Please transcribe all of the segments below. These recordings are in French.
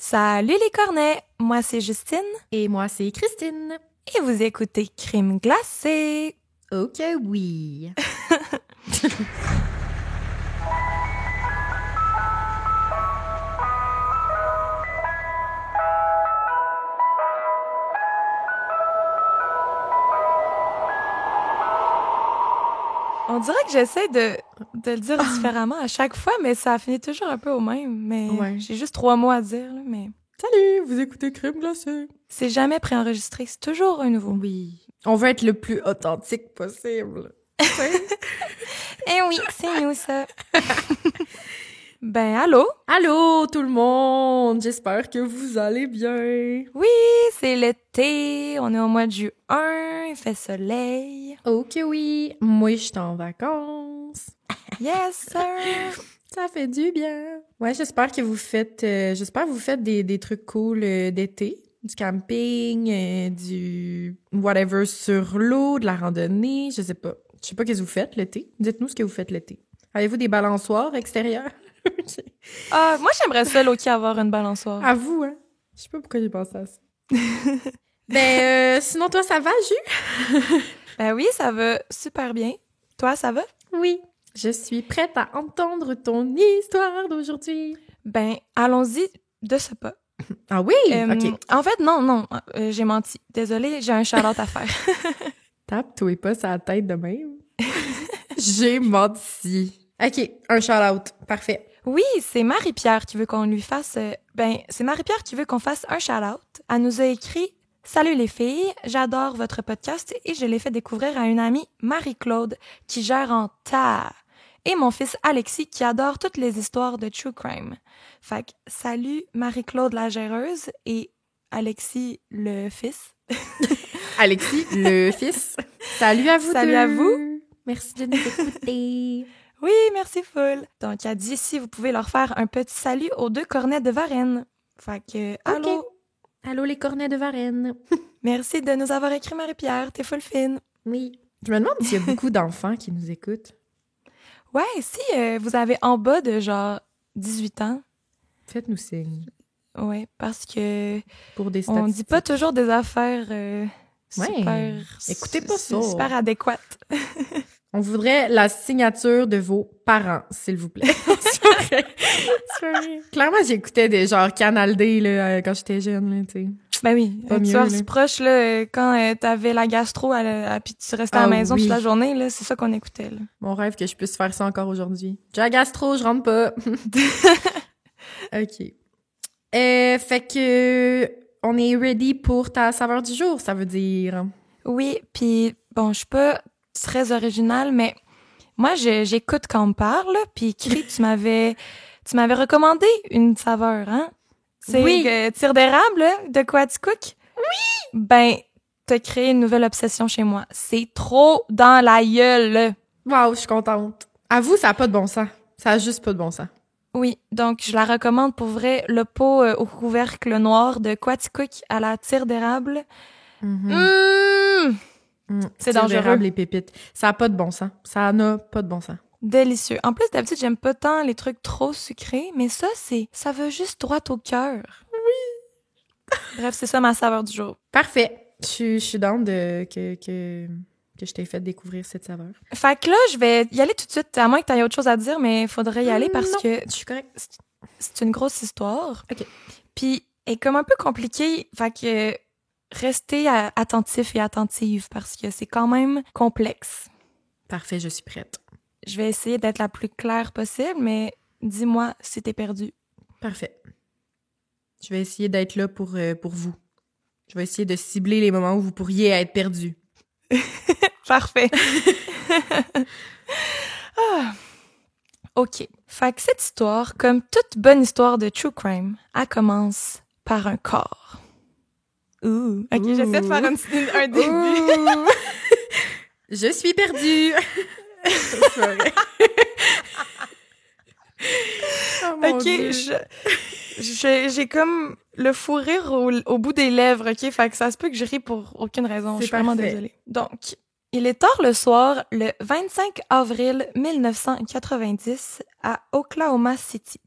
Salut les cornets, moi c'est Justine. Et moi, c'est Christine. Et vous écoutez Crime glacé. Ok, oui. On dirait que j'essaie de le dire différemment à chaque fois, mais ça finit toujours un peu au même. Mais j'ai juste 3 mots à dire, là, mais... Salut, vous écoutez Crime glacé. C'est jamais préenregistré, c'est toujours un nouveau. Oui. On veut être le plus authentique possible. Eh oui, c'est nous ça. Ben, allô? Allô, tout le monde! J'espère que vous allez bien. Oui, c'est l'été, on est au mois de juin, il fait soleil. Ok, oui. Moi, je suis en vacances. Yes, sir! Ça fait du bien. Ouais, j'espère que vous faites des trucs cool d'été. Du camping, du whatever sur l'eau, de la randonnée, je sais pas. Je sais pas qu'est-ce que vous faites l'été. Dites-nous ce que vous faites l'été. Avez-vous des balançoires extérieures? Moi, j'aimerais ça, Loki, avoir une balançoire. À vous, hein? Je sais pas pourquoi j'ai pensé à ça. Sinon, toi, ça va, Jus? Ben oui, ça va super bien. Toi, ça va? Oui. Je suis prête à entendre ton histoire d'aujourd'hui. Ben, allons-y de ce pas. Ah oui? OK. En fait, non, j'ai menti. Désolée, j'ai un shout-out à faire. Tape-toi pas sur la tête de même. J'ai menti. OK, un shout-out. Parfait. Oui, c'est Marie-Pierre qui veut qu'on lui fasse... c'est Marie-Pierre qui veut qu'on fasse un shout-out. Elle nous a écrit « Salut les filles, j'adore votre podcast et je l'ai fait découvrir à une amie, Marie-Claude, qui gère en tas. Et mon fils Alexis, qui adore toutes les histoires de true crime. Fait que salut Marie-Claude la géreuse et Alexis le fils. Alexis, le fils. Salut à vous Salut deux. à vous. Merci de nous écouter. Oui, merci full. Donc, elle dit si vous pouvez leur faire un petit salut aux 2 cornets de Varennes. Fait que, allô. OK. Allô les cornets de Varennes. Merci de nous avoir écrit, Marie-Pierre. T'es full fine. Oui. Je me demande s'il y a beaucoup d'enfants qui nous écoutent. Ouais, si vous avez en bas de genre 18 ans. Faites-nous signe. Ouais, parce que Pour des statistiques. on dit pas toujours des affaires Ouais. Écoutez pas ça. super adéquates. On voudrait la signature de vos parents, s'il vous plaît. C'est vrai. Clairement, j'écoutais des genre Canal D là, quand j'étais jeune, là, tu sais. Ben oui, Pas tu mieux, vois, là. c'est proche, là, quand t'avais la gastro, puis tu restais à la maison oui. toute la journée, là, c'est ça qu'on écoutait, là. Mon rêve que je puisse faire ça encore aujourd'hui. J'ai la gastro, je rentre pas. OK. Fait que on est ready pour ta saveur du jour, ça veut dire. Oui, puis bon, je suis pas très originale, mais moi, j'écoute quand on me parle, puis Cri, tu m'avais recommandé une saveur, hein? C'est Oui. tire d'érable, là, de Quaticook? Oui! Ben, t'as créé une nouvelle obsession chez moi. C'est trop dans la gueule, là. Wow, je suis contente. Avoue, ça a pas de bon sens. Ça a juste pas de bon sens. Oui, donc je la recommande pour vrai, le pot au couvercle noir de Quaticook à la tire d'érable. C'est Tire dangereux. d'érable, les pépites. Ça a pas de bon sens. Ça n'a pas de bon sens. Délicieux. En plus, d'habitude, j'aime pas tant les trucs trop sucrés, mais ça va juste droit au cœur. Oui. Bref, c'est ça ma saveur du jour. Parfait. Je suis down de que je t'ai fait découvrir cette saveur. Fait que là, je vais y aller tout de suite, à moins que t'aies autre chose à dire, mais il faudrait y aller parce Non, que je suis correcte. c'est une grosse histoire. OK. Puis, elle est comme un peu compliquée, fait que restez attentifs et attentives parce que c'est quand même complexe. Parfait, je suis prête. Je vais essayer d'être la plus claire possible, mais dis-moi si t'es perdu. Parfait. Je vais essayer d'être là pour vous. Je vais essayer de cibler les moments où vous pourriez être perdu. Parfait. OK. Fait que cette histoire, comme toute bonne histoire de true crime, elle commence par un corps. Ouh. OK, j'essaie de faire un début. Je suis perdue. Oh, mon OK, Dieu. j'ai comme le fou rire au bout des lèvres, OK? Fait que ça se peut que je ris pour aucune raison. C'est Je suis vraiment parfait. désolée. Donc, il est tard le soir, le 25 avril 1990, à Oklahoma City.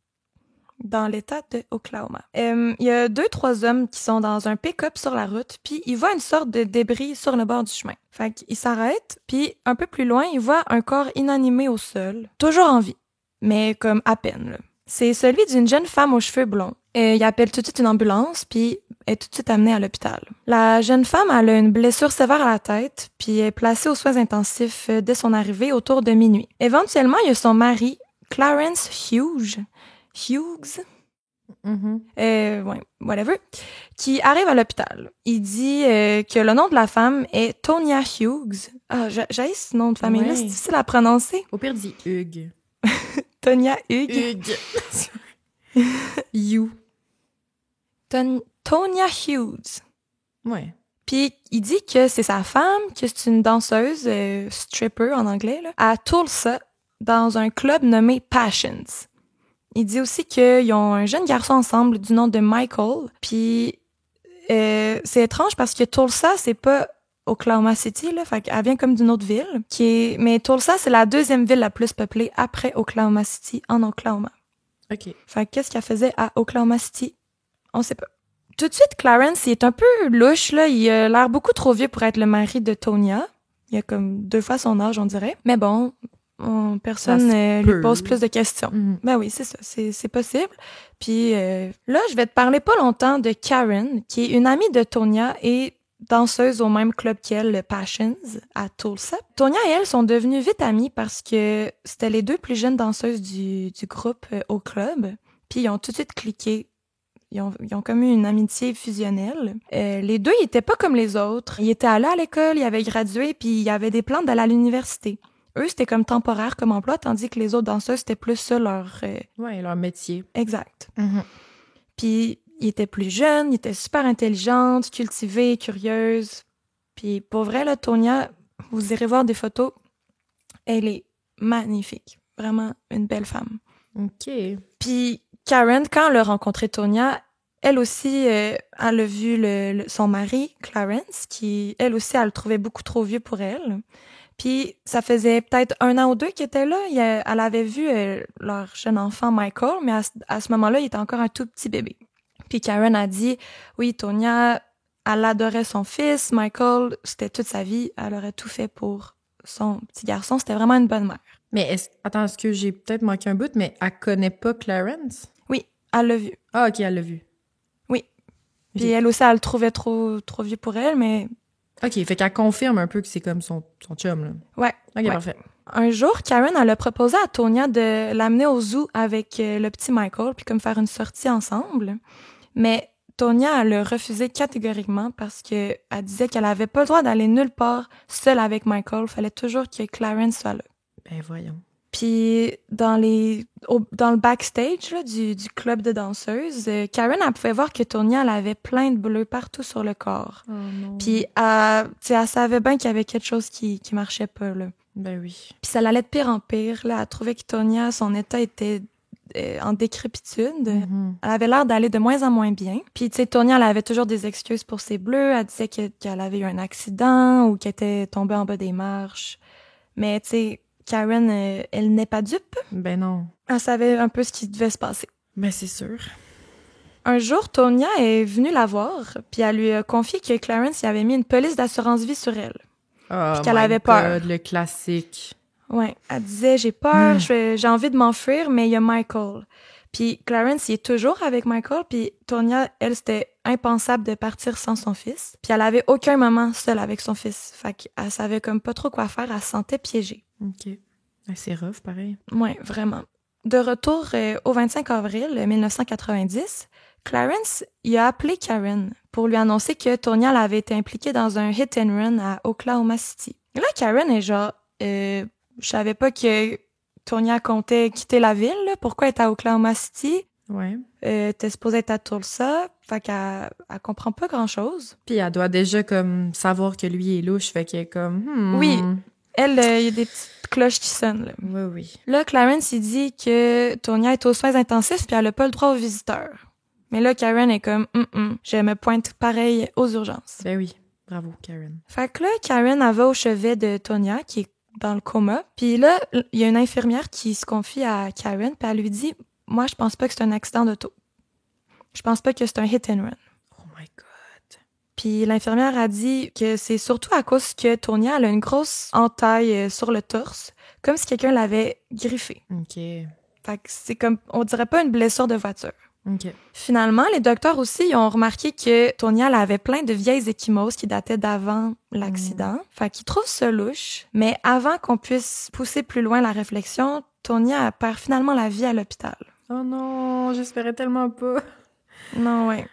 dans l'État de Oklahoma. Il y a 2-3 hommes qui sont dans un pick-up sur la route, puis ils voient une sorte de débris sur le bord du chemin. Fait qu'ils s'arrêtent, puis un peu plus loin, ils voient un corps inanimé au sol, toujours en vie, mais comme à peine, là. C'est celui d'une jeune femme aux cheveux blonds. Il appelle tout de suite une ambulance, puis est tout de suite amenée à l'hôpital. La jeune femme elle a une blessure sévère à la tête, puis est placée aux soins intensifs dès son arrivée autour de minuit. Éventuellement, il y a son mari, Clarence Hughes, whatever, qui arrive à l'hôpital. Il dit que le nom de la femme est Tonya Hughes. Ah, j'ai ce nom de famille-là, c'est difficile à prononcer. Au pire, dis Hugues. Tonya Hughes. Hugues. You. Tonya Hughes. Ouais. Puis il dit que c'est sa femme, que c'est une danseuse, stripper en anglais, là, à Tulsa, dans un club nommé Passions. Il dit aussi qu'ils ont un jeune garçon ensemble du nom de Michael. Puis c'est étrange parce que Tulsa, c'est pas Oklahoma City, là, fait qu'elle vient comme d'une autre ville. Mais Tulsa, c'est la 2e ville la plus peuplée après Oklahoma City en Oklahoma. OK. Fait qu'est-ce qu'elle faisait à Oklahoma City? On sait pas. Tout de suite, Clarence, il est un peu louche, là. Il a l'air beaucoup trop vieux pour être le mari de Tonya. Il a comme 2 fois son âge, on dirait. Mais bon, personne lui pose plus de questions. Mm-hmm. Ben oui, c'est ça. C'est possible. Puis là, je vais te parler pas longtemps de Karen, qui est une amie de Tonya et danseuse au même club qu'elle, le Passions, à Tulsa. Tonya et elle sont devenues vite amies parce que c'était les 2 plus jeunes danseuses du groupe au club. Puis ils ont tout de suite cliqué. Ils ont comme eu une amitié fusionnelle. Les 2, ils étaient pas comme les autres. Ils étaient allés à l'école, ils avaient gradué, puis ils avaient des plans d'aller à l'université. Eux, c'était comme temporaire comme emploi, tandis que les autres danseuses, c'était plus ça leur... leur métier. Exact. Mm-hmm. Puis ils étaient plus jeunes, ils étaient super intelligentes, cultivées, curieuses. Puis pour vrai, là, Tonya, vous irez voir des photos, elle est magnifique. Vraiment une belle femme. OK. Puis Karen, quand elle a rencontré Tonya, elle aussi, elle a vu son mari, Clarence, qui, elle aussi, elle le trouvait beaucoup trop vieux pour elle. Puis ça faisait peut-être 1 an ou 2 qu'ils étaient là. Elle avait vu leur jeune enfant, Michael, mais à ce moment-là, il était encore un tout petit bébé. Puis Karen a dit, oui, Tonya, elle adorait son fils. Michael, c'était toute sa vie. Elle aurait tout fait pour son petit garçon. C'était vraiment une bonne mère. Mais est-ce que j'ai peut-être manqué un bout, mais elle connaît pas Clarence? Oui, elle l'a vu. Ah, OK, elle l'a vu. Oui. Puis elle aussi, elle le trouvait trop vieux pour elle, mais... OK, fait qu'elle confirme un peu que c'est comme son chum, là. Ouais. OK, ouais. parfait. Un jour, Karen, elle a proposé à Tonya de l'amener au zoo avec le petit Michael, puis comme faire une sortie ensemble. Mais Tonya, elle a refusé catégoriquement parce que elle disait qu'elle avait pas le droit d'aller nulle part seule avec Michael. Fallait toujours que Clarence soit là. Ben voyons. Puis dans le backstage là, du club de danseuses, Karen, elle pouvait voir que Tonya, elle avait plein de bleus partout sur le corps. Oh non. Puis elle savait bien qu'il y avait quelque chose qui marchait pas, là. Ben oui. Puis ça allait de pire en pire. Là, elle trouvait que Tonya, son état était en décrépitude. Mm-hmm. Elle avait l'air d'aller de moins en moins bien. Puis, tu sais, Tonya, elle avait toujours des excuses pour ses bleus. Elle disait qu'elle avait eu un accident ou qu'elle était tombée en bas des marches. Mais, tu sais, Karen, elle n'est pas dupe. Ben non. Elle savait un peu ce qui devait se passer. Ben c'est sûr. Un jour, Tonya est venue la voir, puis elle lui a confié que Clarence y avait mis une police d'assurance-vie sur elle. Oh, puis qu'elle avait peur. Le classique. Ouais, elle disait, j'ai peur, j'ai envie de m'enfuir, mais il y a Michael. Puis Clarence, il est toujours avec Michael, puis Tonya, elle, c'était impensable de partir sans son fils. Puis elle avait aucun moment seule avec son fils. Fait qu'elle savait comme pas trop quoi faire, elle se sentait piégée. OK. C'est rough, pareil. Ouais, vraiment. De retour au 25 avril 1990, Clarence, il a appelé Karen pour lui annoncer que Tonya elle avait été impliquée dans un hit and run à Oklahoma City. Et là, Karen est genre, je savais pas que Tonya comptait quitter la ville, là. Pourquoi elle est à Oklahoma City? Ouais. T'es supposée être à Tulsa, fait qu'elle comprend pas grand-chose. Puis elle doit déjà comme savoir que lui est louche, fait qu'elle est comme... Oui, elle, il y a des petites cloches qui sonnent, là. Oui, oui. Là, Clarence, il dit que Tonya est aux soins intensifs puis elle a pas le droit aux visiteurs. Mais là, Karen est comme, je me pointe pareil aux urgences. Ben oui, bravo, Karen. Fait que là, Karen, elle va au chevet de Tonya, qui est dans le coma. Puis là, il y a une infirmière qui se confie à Karen, puis elle lui dit, moi, je pense pas que c'est un accident d'auto. Je pense pas que c'est un hit and run. Oh my God. Puis l'infirmière a dit que c'est surtout à cause que Tonya, elle a une grosse entaille sur le torse, comme si quelqu'un l'avait griffée. OK. Fait que c'est comme, on dirait pas une blessure de voiture. OK. Finalement, les docteurs aussi ils ont remarqué que Tonya elle avait plein de vieilles ecchymoses qui dataient d'avant l'accident. Fait qu'ils trouvent ça louche. Mais avant qu'on puisse pousser plus loin la réflexion, Tonya elle perd finalement la vie à l'hôpital. Oh non, j'espérais tellement pas. Non, ouais.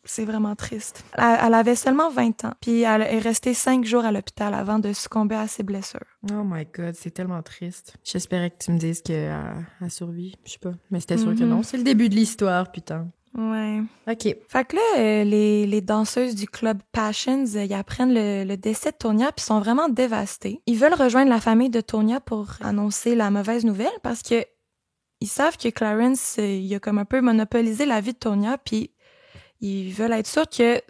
C'est vraiment triste. Elle avait seulement 20 ans, puis elle est restée 5 jours à l'hôpital avant de succomber à ses blessures. Oh my God, c'est tellement triste. J'espérais que tu me dises qu'elle a survécu. Je sais pas. Mais c'était sûr que non. C'est le début de l'histoire, putain. Ouais. OK. Fait que là, les danseuses du club Passions, ils apprennent le décès de Tonya puis sont vraiment dévastés. Ils veulent rejoindre la famille de Tonya pour annoncer la mauvaise nouvelle parce que ils savent que Clarence, il a comme un peu monopolisé la vie de Tonya puis ils veulent être sûrs que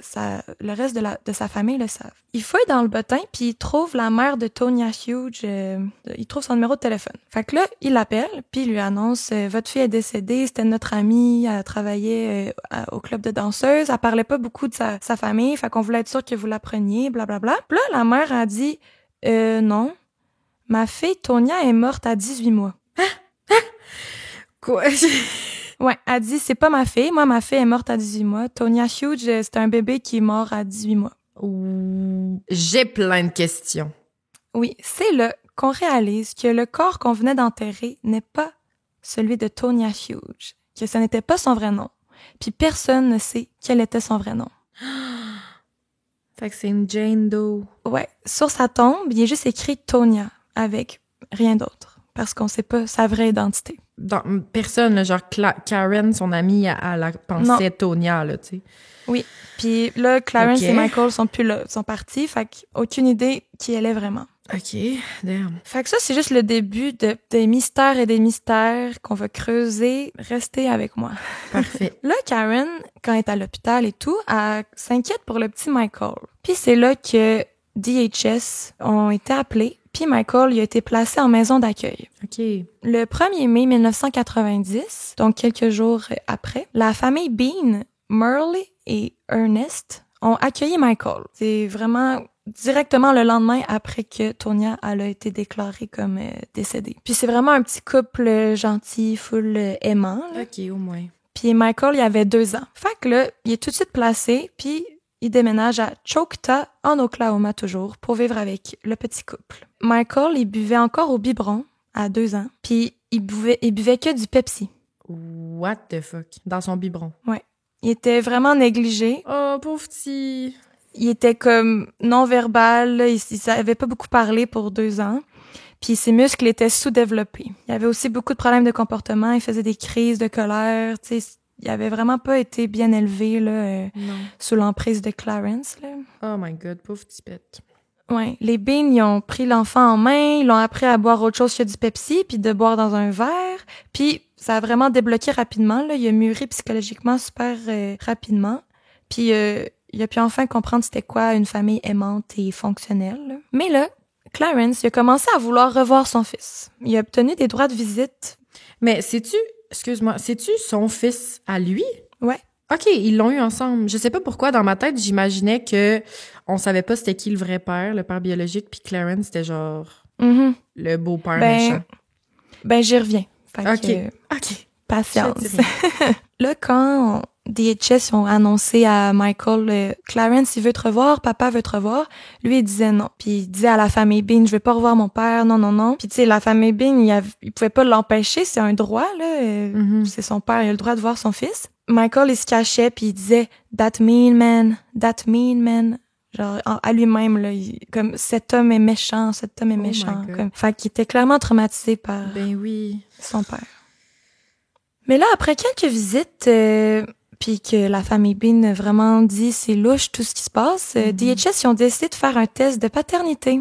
le reste de sa famille le savent. Ils fouillent dans le bottin, puis ils trouvent la mère de Tonya Huge. Ils trouvent son numéro de téléphone. Fait que là, ils l'appellent, puis ils lui annoncent « Votre fille est décédée, c'était notre amie, elle travaillait au club de danseuses, elle parlait pas beaucoup de sa famille, fait qu'on voulait être sûr que vous la preniez, blablabla. » Puis là, la mère a dit « Non, ma fille Tonya est morte à 18 mois. » Quoi? Ouais, elle dit, c'est pas ma fille. Moi, ma fille est morte à 18 mois. Tonya Huge, c'est un bébé qui est mort à 18 mois. J'ai plein de questions. Oui, c'est là qu'on réalise que le corps qu'on venait d'enterrer n'est pas celui de Tonya Huge, que ce n'était pas son vrai nom. Puis personne ne sait quel était son vrai nom. Fait que c'est une Jane Doe. Ouais, sur sa tombe, il est juste écrit Tonya, avec rien d'autre, parce qu'on sait pas sa vraie identité. Personne, là, genre Karen, son amie, elle a pensé Tonya, là, tu sais. Oui. Puis là, Clarence Okay. et Michael sont plus là, sont partis, fait qu'aucune idée qui elle est vraiment. OK, damn. Fait que ça, c'est juste le début des mystères et des mystères qu'on va creuser. Restez avec moi. Parfait. Là, Karen, quand elle est à l'hôpital et tout, elle s'inquiète pour le petit Michael. Puis c'est là que DHS ont été appelés, puis Michael il a été placé en maison d'accueil. OK. Le 1er mai 1990, donc quelques jours après, la famille Bean, Merle et Ernest ont accueilli Michael. C'est vraiment directement le lendemain après que Tonya elle a été déclarée comme décédée. Puis c'est vraiment un petit couple gentil, full aimant. Là. OK, au moins. Puis Michael, il avait 2 ans. Fait que là, il est tout de suite placé, puis il déménage à Choctaw, en Oklahoma toujours, pour vivre avec le petit couple. Michael, il buvait encore au biberon à 2 ans, puis il buvait que du Pepsi. What the fuck? Dans son biberon. Ouais. Il était vraiment négligé. Oh, pauvre petit. Il était comme non-verbal, là, il savait pas beaucoup parler pour 2 ans. Puis ses muscles étaient sous-développés. Il avait aussi beaucoup de problèmes de comportement, il faisait des crises de colère, tu sais, il avait vraiment pas été bien élevé là sous l'emprise de Clarence là. Oh my God, pauvre petit pet. Ouais, les Bean, ils ont pris l'enfant en main, ils l'ont appris à boire autre chose que du Pepsi, puis de boire dans un verre, puis ça a vraiment débloqué rapidement là, il a mûri psychologiquement super rapidement. Puis il a pu enfin comprendre c'était quoi une famille aimante et fonctionnelle. Là. Mais là, Clarence, il a commencé à vouloir revoir son fils. Il a obtenu des droits de visite. Mais c'est-tu son fils à lui? Ouais. OK, ils l'ont eu ensemble. Je sais pas pourquoi, dans ma tête, j'imaginais que on savait pas c'était qui le vrai père, le père biologique, puis Clarence, c'était genre le beau-père méchant. Ben, j'y reviens. Fait OK. Patience. Là, quand DHS ont annoncé à Michael, Clarence, il veut te revoir, papa veut te revoir, lui, il disait non. Puis il disait à la famille Bean, je veux pas revoir mon père, non, non, non. Puis tu sais, la famille Bean, il pouvait pas l'empêcher, c'est un droit, là. C'est son père, il a le droit de voir son fils. Michael, il se cachait, puis il disait, that mean man. Genre, à lui-même, là, comme, cet homme est méchant. Comme, fait qu'il était clairement traumatisé par son père. Mais là, après quelques visites, puis que la famille Bean a vraiment dit c'est louche tout ce qui se passe, DHS ils ont décidé de faire un test de paternité.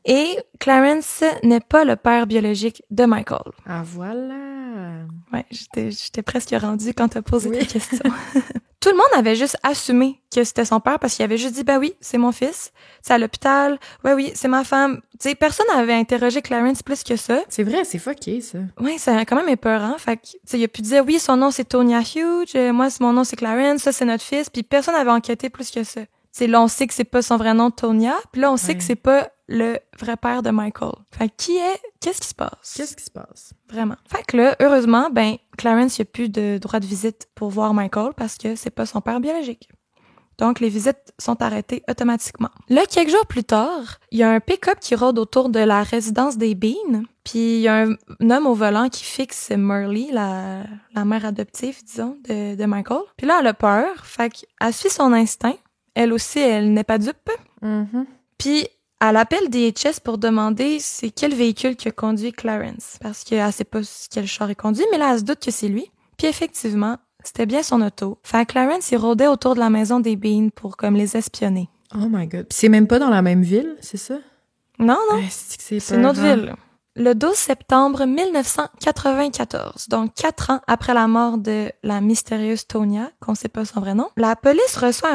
Et Clarence n'est pas le père biologique de Michael. Ah voilà. Ouais, j'étais presque rendue quand t'as posé ta question. tout le monde avait juste assumé que c'était son père parce qu'il avait juste dit, ben oui, c'est mon fils. C'est à l'hôpital. Ouais, oui, c'est ma femme. Tu sais, personne n'avait interrogé Clarence plus que ça. C'est vrai, c'est fucké, ça. Ouais, c'est quand même épeurant. Fait que, tu sais, il a pu dire, oui, son nom c'est Tonya Huge, moi, mon nom c'est Clarence, ça c'est notre fils. Puis personne n'avait enquêté plus que ça. C'est là, on sait que c'est pas son vrai nom, Tonya. Puis là, on sait que c'est pas le vrai père de Michael. Fait que qu'est-ce qui se passe? Qu'est-ce qui se passe? Vraiment. Fait que là, heureusement, ben, Clarence, il a plus de droit de visite pour voir Michael parce que c'est pas son père biologique. Donc, les visites sont arrêtées automatiquement. Là, quelques jours plus tard, il y a un pick-up qui rôde autour de la résidence des Bean. Puis, il y a un homme au volant qui fixe Marley, la mère adoptive, disons, de Michael. Puis là, elle a peur. Fait qu'elle suit son instinct. Elle aussi, elle n'est pas dupe. Mm-hmm. Puis, elle appelle DHS pour demander c'est quel véhicule que conduit Clarence. Parce qu'elle sait pas quel char il conduit, mais là, elle se doute que c'est lui. Puis effectivement, c'était bien son auto. Fait que Clarence, il rôdait autour de la maison des Bean pour comme les espionner. Oh my God. Puis c'est même pas dans la même ville, c'est ça? Non. C'est une autre ville. Le 12 septembre 1994, donc 4 ans après la mort de la mystérieuse Tonya, qu'on sait pas son vrai nom, la police reçoit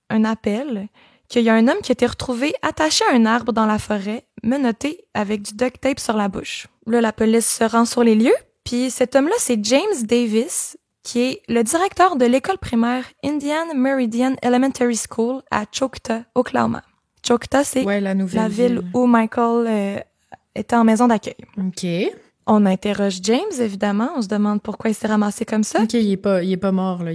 un appel qu'il y a un homme qui a été retrouvé attaché à un arbre dans la forêt, menotté avec du duct tape sur la bouche. Là, la police se rend sur les lieux, puis cet homme-là, c'est James Davis, qui est le directeur de l'école primaire Indian Meridian Elementary School à Choctaw, Oklahoma. Choctaw, c'est la ville où Michael était en maison d'accueil. OK. On interroge James, évidemment. On se demande pourquoi il s'est ramassé comme ça. OK, il est pas mort, là.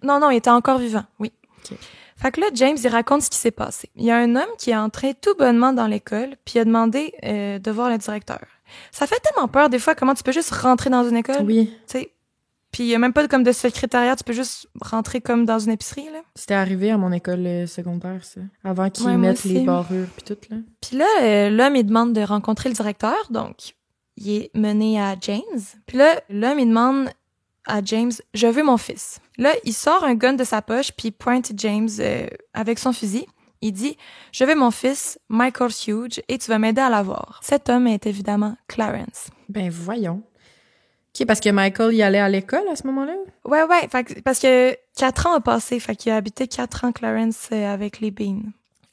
Non, il était encore vivant, oui. OK. Fait que là, James, il raconte ce qui s'est passé. Il y a un homme qui est entré tout bonnement dans l'école, puis il a demandé de voir le directeur. Ça fait tellement peur, des fois, comment tu peux juste rentrer dans une école. Oui. Tu sais. Puis il y a même pas comme de secrétariat, tu peux juste rentrer comme dans une épicerie, là. C'était arrivé à mon école secondaire, ça. Avant qu'ils mettent les barrures puis tout, là. Puis là, l'homme, il demande de rencontrer le directeur, donc il est mené à James. Puis là, l'homme, il demande à James, « Je veux mon fils ». Là, il sort un gun de sa poche, puis il pointe James avec son fusil. Il dit, « Je veux mon fils, Michael Huge, et tu vas m'aider à l'avoir ». Cet homme est évidemment Clarence. Ben voyons. OK, parce que Michael y allait à l'école à ce moment-là? Ouais, parce que 4 ans a passé, fait qu'il a habité 4 ans, Clarence, avec les Bean.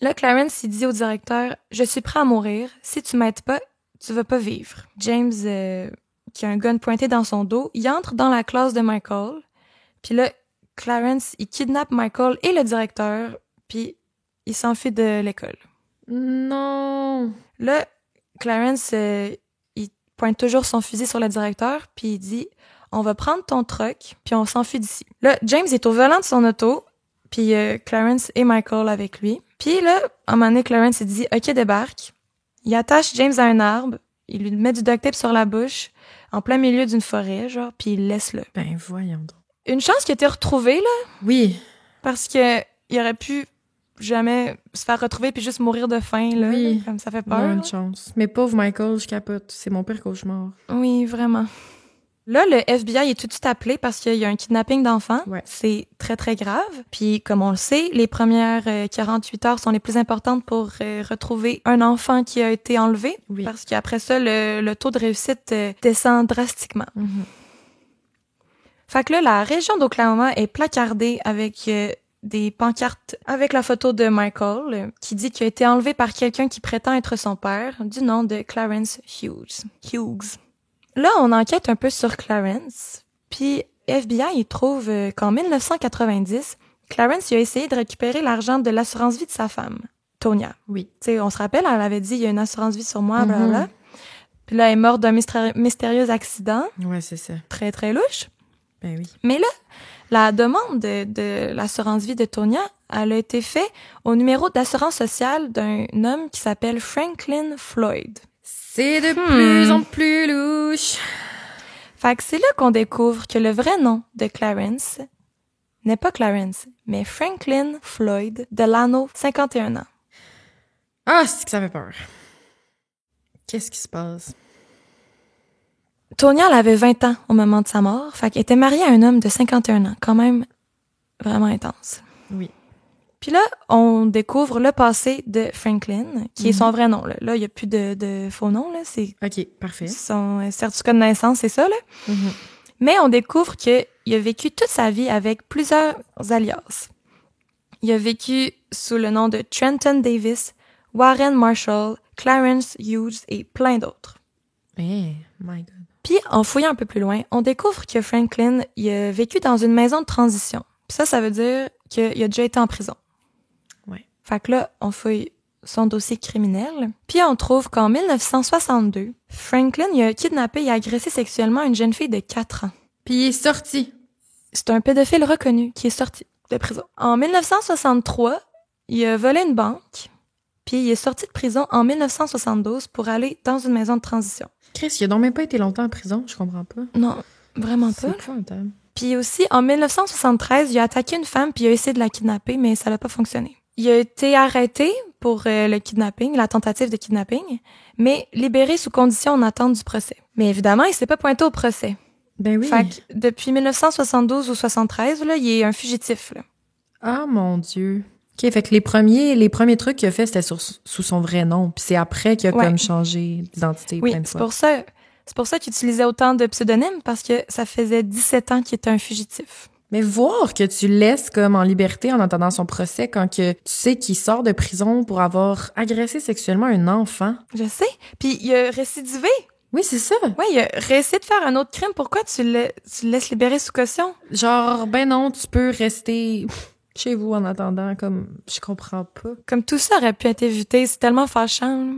Là, Clarence, il dit au directeur, « Je suis prêt à mourir. Si tu m'aides pas, tu vas pas vivre. » James, qui a un gun pointé dans son dos, il entre dans la classe de Michael. Puis là, Clarence, il kidnappe Michael et le directeur, puis il s'enfuit de l'école. Non! Là, Clarence, il pointe toujours son fusil sur le directeur, puis il dit « On va prendre ton truck, puis on s'enfuit d'ici. » Là, James est au volant de son auto, puis Clarence et Michael avec lui. Puis là, à un moment donné, Clarence, il dit « OK, débarque. » Il attache James à un arbre, il lui met du duct tape sur la bouche, en plein milieu d'une forêt, genre, puis il le laisse là. Ben voyons donc. Une chance qu'il ait été retrouvé, là. Oui. Parce que il aurait pu jamais se faire retrouver puis juste mourir de faim, là. Oui. Comme ça fait peur. Non, une chance. Mais pauvre Michael, je capote. C'est mon pire cauchemar. Oui, vraiment. Là, le FBI est tout de suite appelé parce qu'il y a un kidnapping d'enfants. Ouais. C'est très, très grave. Puis, comme on le sait, les premières 48 heures sont les plus importantes pour retrouver un enfant qui a été enlevé. Oui. Parce qu'après ça, le taux de réussite descend drastiquement. Mm-hmm. Fait que là, la région d'Oklahoma est placardée avec des pancartes avec la photo de Michael qui dit qu'il a été enlevé par quelqu'un qui prétend être son père, du nom de Clarence Hughes. Là, on enquête un peu sur Clarence, puis FBI, il trouve qu'en 1990, Clarence il a essayé de récupérer l'argent de l'assurance-vie de sa femme, Tonya. Oui. Tu sais, on se rappelle, elle avait dit « il y a une assurance-vie sur moi, blablabla ». Puis là, elle est morte d'un mystérieux accident. Ouais, c'est ça. Très, très louche. Ben oui. Mais là, la demande de l'assurance-vie de Tonya, elle a été faite au numéro d'assurance sociale d'un homme qui s'appelle Franklin Floyd. C'est de plus en plus louche. Fait que c'est là qu'on découvre que le vrai nom de Clarence n'est pas Clarence, mais Franklin Floyd Delano, 51 ans. Ah, c'est que ça fait peur. Qu'est-ce qui se passe? Tonya, elle avait 20 ans au moment de sa mort, fait qu'elle était mariée à un homme de 51 ans, quand même vraiment intense. Oui. Puis là, on découvre le passé de Franklin, qui est son vrai nom. Là, il n'y a plus de faux nom. Là. C'est OK, parfait. son certificat de naissance, c'est ça. Là. Mm-hmm. Mais on découvre qu'il il a vécu toute sa vie avec plusieurs alias. Il a vécu sous le nom de Trenton Davis, Warren Marshall, Clarence Hughes et plein d'autres. Eh, my God. Puis, en fouillant un peu plus loin, on découvre que Franklin il a vécu dans une maison de transition. Puis ça veut dire qu'il a déjà été en prison. Ouais. Fait que là, on fouille son dossier criminel. Puis on trouve qu'en 1962, Franklin il a kidnappé et agressé sexuellement une jeune fille de 4 ans. Puis il est sorti. C'est un pédophile reconnu qui est sorti de prison. En 1963, il a volé une banque, puis il est sorti de prison en 1972 pour aller dans une maison de transition. Chris, il a donc même pas été longtemps en prison, je comprends pas. Non, vraiment pas. C'est épouvantable. Puis aussi, en 1973, il a attaqué une femme puis il a essayé de la kidnapper, mais ça n'a pas fonctionné. Il a été arrêté pour le kidnapping, la tentative de kidnapping, mais libéré sous condition en attente du procès. Mais évidemment, il s'est pas pointé au procès. Ben oui. Fait que depuis 1972 ou 73, là, il est un fugitif. Là. Ah, mon Dieu. OK, fait que les premiers trucs qu'il a fait, c'était sous son vrai nom. Puis c'est après qu'il a comme changé d'identité oui, plein de fois. C'est pour ça qu'il utilisait autant de pseudonymes, parce que ça faisait 17 ans qu'il était un fugitif. Mais voir que tu laisses comme en liberté en attendant son procès quand que tu sais qu'il sort de prison pour avoir agressé sexuellement un enfant. Je sais. Puis il a récidivé. Oui, c'est ça. Oui, il a réussi de faire un autre crime. Pourquoi tu le laisses libérer sous caution? Genre, ben non, tu peux rester chez vous en attendant, comme, je comprends pas. Comme tout ça aurait pu être évité, c'est tellement fâchant. Là.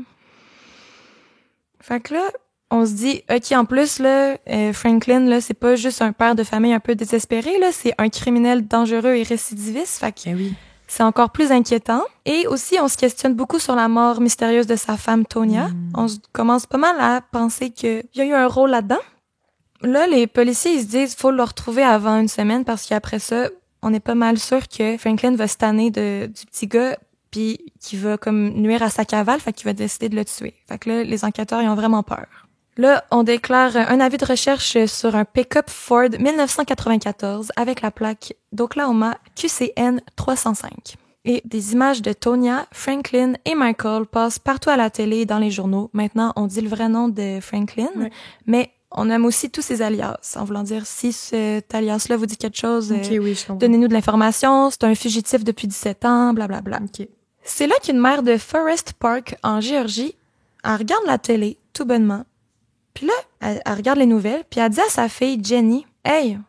Fait que là, on se dit, OK, en plus, là, Franklin, là, c'est pas juste un père de famille un peu désespéré, là, c'est un criminel dangereux et récidiviste. Fait que oui. c'est encore plus inquiétant. Et aussi, on se questionne beaucoup sur la mort mystérieuse de sa femme, Tonya. On commence pas mal à penser qu'il y a eu un rôle là-dedans. Là, les policiers, ils se disent, faut le retrouver avant une semaine parce qu'après ça, on est pas mal sûr que Franklin va se tanner du petit gars puis qu'il va comme nuire à sa cavale, fait qu'il va décider de le tuer. Fait que là, les enquêteurs, ils ont vraiment peur. Là, on déclare un avis de recherche sur un pick-up Ford 1994 avec la plaque d'Oklahoma QCN 305. Et des images de Tonya, Franklin et Michael passent partout à la télé et dans les journaux. Maintenant, on dit le vrai nom de Franklin, mais on aime aussi tous ses alias, en voulant dire si cet alias-là vous dit quelque chose, donnez-nous de l'information, c'est un fugitif depuis 17 ans, blablabla. Okay. C'est là qu'une mère de Forest Park, en Géorgie, elle regarde la télé, tout bonnement. Puis là, elle regarde les nouvelles, puis elle dit à sa fille, Jenny, « Hey,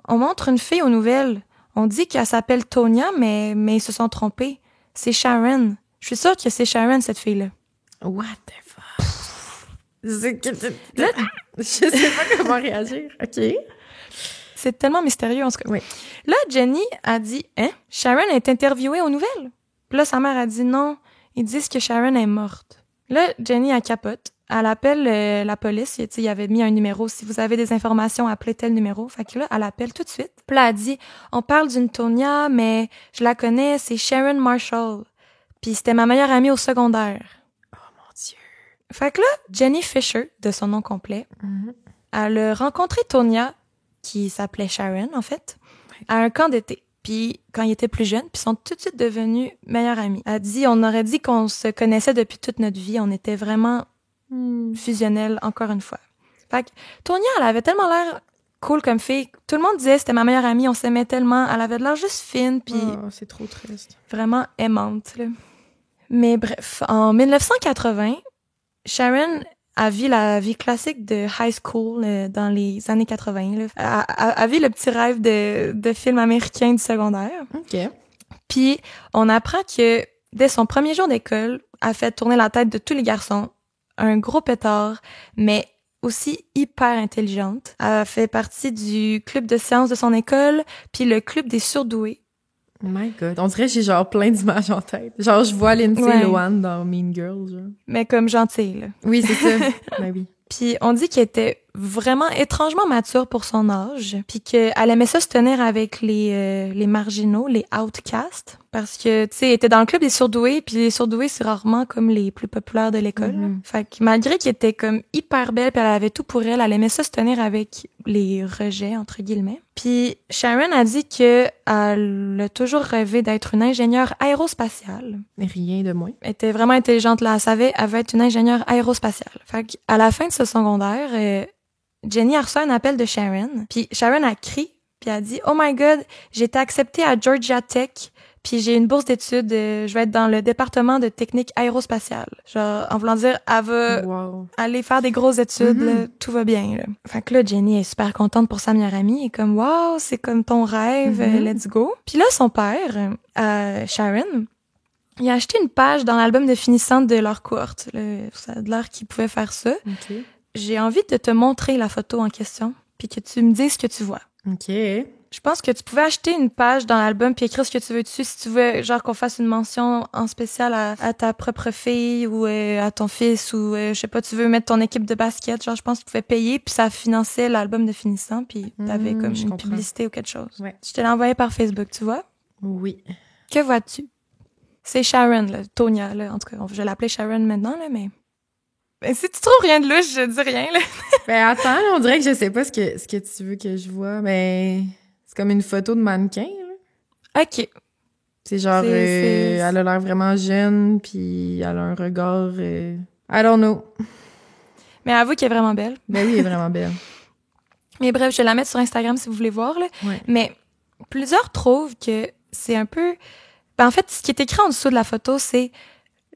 on montre une fille aux nouvelles. On dit qu'elle s'appelle Tonya, mais ils se sont trompés. C'est Sharon. Je suis sûre que c'est Sharon, cette fille-là. » What the fuck? Là, je sais pas comment réagir. OK. C'est tellement mystérieux, en tout cas. Oui. Là, Jenny a dit, « Hein? Sharon est interviewée aux nouvelles? » Puis là, sa mère a dit, « Non, ils disent que Sharon est morte. » Là, Jenny, elle capote. Elle appelle la police. Il avait mis un numéro. Si vous avez des informations, appelez tel numéro. Fait que là, elle appelle tout de suite. Puis là, elle dit, on parle d'une Tonya, mais je la connais, c'est Sharon Marshall. Puis c'était ma meilleure amie au secondaire. Oh mon Dieu. Fait que là, Jenny Fisher, de son nom complet, elle a rencontré Tonya, qui s'appelait Sharon, en fait, à un camp d'été. Puis quand ils étaient plus jeunes, puis ils sont tout de suite devenus meilleures amies. Elle dit, on aurait dit qu'on se connaissait depuis toute notre vie. On était vraiment fusionnelle, encore une fois. Fait que Tonya, elle avait tellement l'air cool comme fille. Tout le monde disait c'était ma meilleure amie, on s'aimait tellement. Elle avait de l'air juste fine, puis c'est trop triste. Vraiment aimante. Là. Mais bref, en 1980, Sharon a vu la vie classique de high school dans les années 80. Là. A vu le petit rêve de film américain du secondaire. OK. Puis on apprend que dès son premier jour d'école, elle a fait tourner la tête de tous les garçons. Un gros pétard, mais aussi hyper intelligente. Elle a fait partie du club de sciences de son école, puis le club des surdoués. Oh my God. On dirait que j'ai genre plein d'images en tête. Genre, je vois Lindsay Lohan dans Mean Girls. Genre. Mais comme gentille, là. Oui, c'est ça. Ben oui. Puis on dit qu'elle était vraiment étrangement mature pour son âge, puis qu'elle aimait ça se tenir avec les marginaux, les outcasts, parce que, tu sais, elle était dans le club des surdoués, puis les surdoués, c'est rarement comme les plus populaires de l'école. Fait que malgré qu'elle était comme hyper belle, puis elle avait tout pour elle aimait ça se tenir avec les rejets, entre guillemets. Puis Sharon a dit qu'elle a toujours rêvé d'être une ingénieure aérospatiale. Mais rien de moins. Elle était vraiment intelligente, là. Elle savait, elle veut être une ingénieure aérospatiale. Fait qu'à la fin de ce secondaire, Jenny a reçu un appel de Sharon. Puis Sharon a crié, puis elle dit « Oh my God, j'ai été acceptée à Georgia Tech, puis j'ai une bourse d'études, je vais être dans le département de technique aérospatiale. » Genre, en voulant dire, elle va aller faire des grosses études, là, tout va bien. Là. Fait que là, Jenny est super contente pour sa meilleure amie, elle est comme « Wow, c'est comme ton rêve, let's go. » Puis là, son père, Sharon, il a acheté une page dans l'album de finissante de leur cohorte. Là, ça a l'air qu'il pouvait faire ça. OK. J'ai envie de te montrer la photo en question, puis que tu me dises ce que tu vois. OK. Je pense que tu pouvais acheter une page dans l'album puis écrire ce que tu veux dessus si tu veux, genre qu'on fasse une mention en spécial à ta propre fille ou à ton fils ou je sais pas, tu veux mettre ton équipe de basket, genre je pense que tu pouvais payer puis ça finançait l'album de finissant puis t'avais comme une publicité ou quelque chose. Ouais. Je te l'ai envoyé par Facebook, tu vois? Oui. Que vois-tu? C'est Sharon, là, Tonya, là, en tout cas, je vais l'appeler Sharon maintenant, là, mais... Ben, si tu trouves rien de louche, je dis rien, là. Ben attends, là, on dirait que je sais pas ce que tu veux que je vois, mais c'est comme une photo de mannequin, là. OK. C'est genre, elle a l'air vraiment jeune, puis elle a un regard, I don't know. Mais avoue qu'elle est vraiment belle. Ben oui, elle est vraiment belle. Mais bref, je vais la mettre sur Instagram si vous voulez voir, là. Ouais. Mais plusieurs trouvent que c'est un peu... Ben, en fait, ce qui est écrit en dessous de la photo, c'est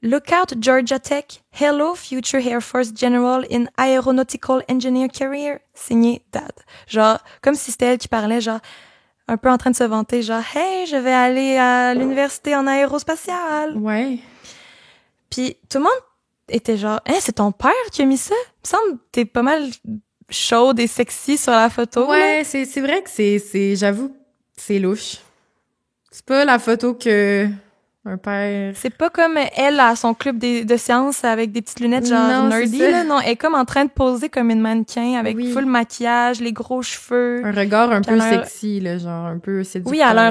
Look out Georgia Tech, hello future Air Force General in Aeronautical Engineer Career, signé Dad. Genre, comme si c'était elle qui parlait, genre, un peu en train de se vanter, genre, hey, je vais aller à l'université en aérospatiale. Ouais. Puis tout le monde était genre, hein, c'est ton père qui a mis ça? Il me semble que t'es pas mal chaude et sexy sur la photo. Ouais, là. c'est vrai que j'avoue, c'est louche. C'est pas la photo que un père... C'est pas comme elle à son club de sciences avec des petites lunettes genre Non, nerdy, là. Non, elle est comme en train de poser comme une mannequin avec full maquillage, les gros cheveux. Un regard un peu sexy, là, genre un peu séducteur. Oui, elle a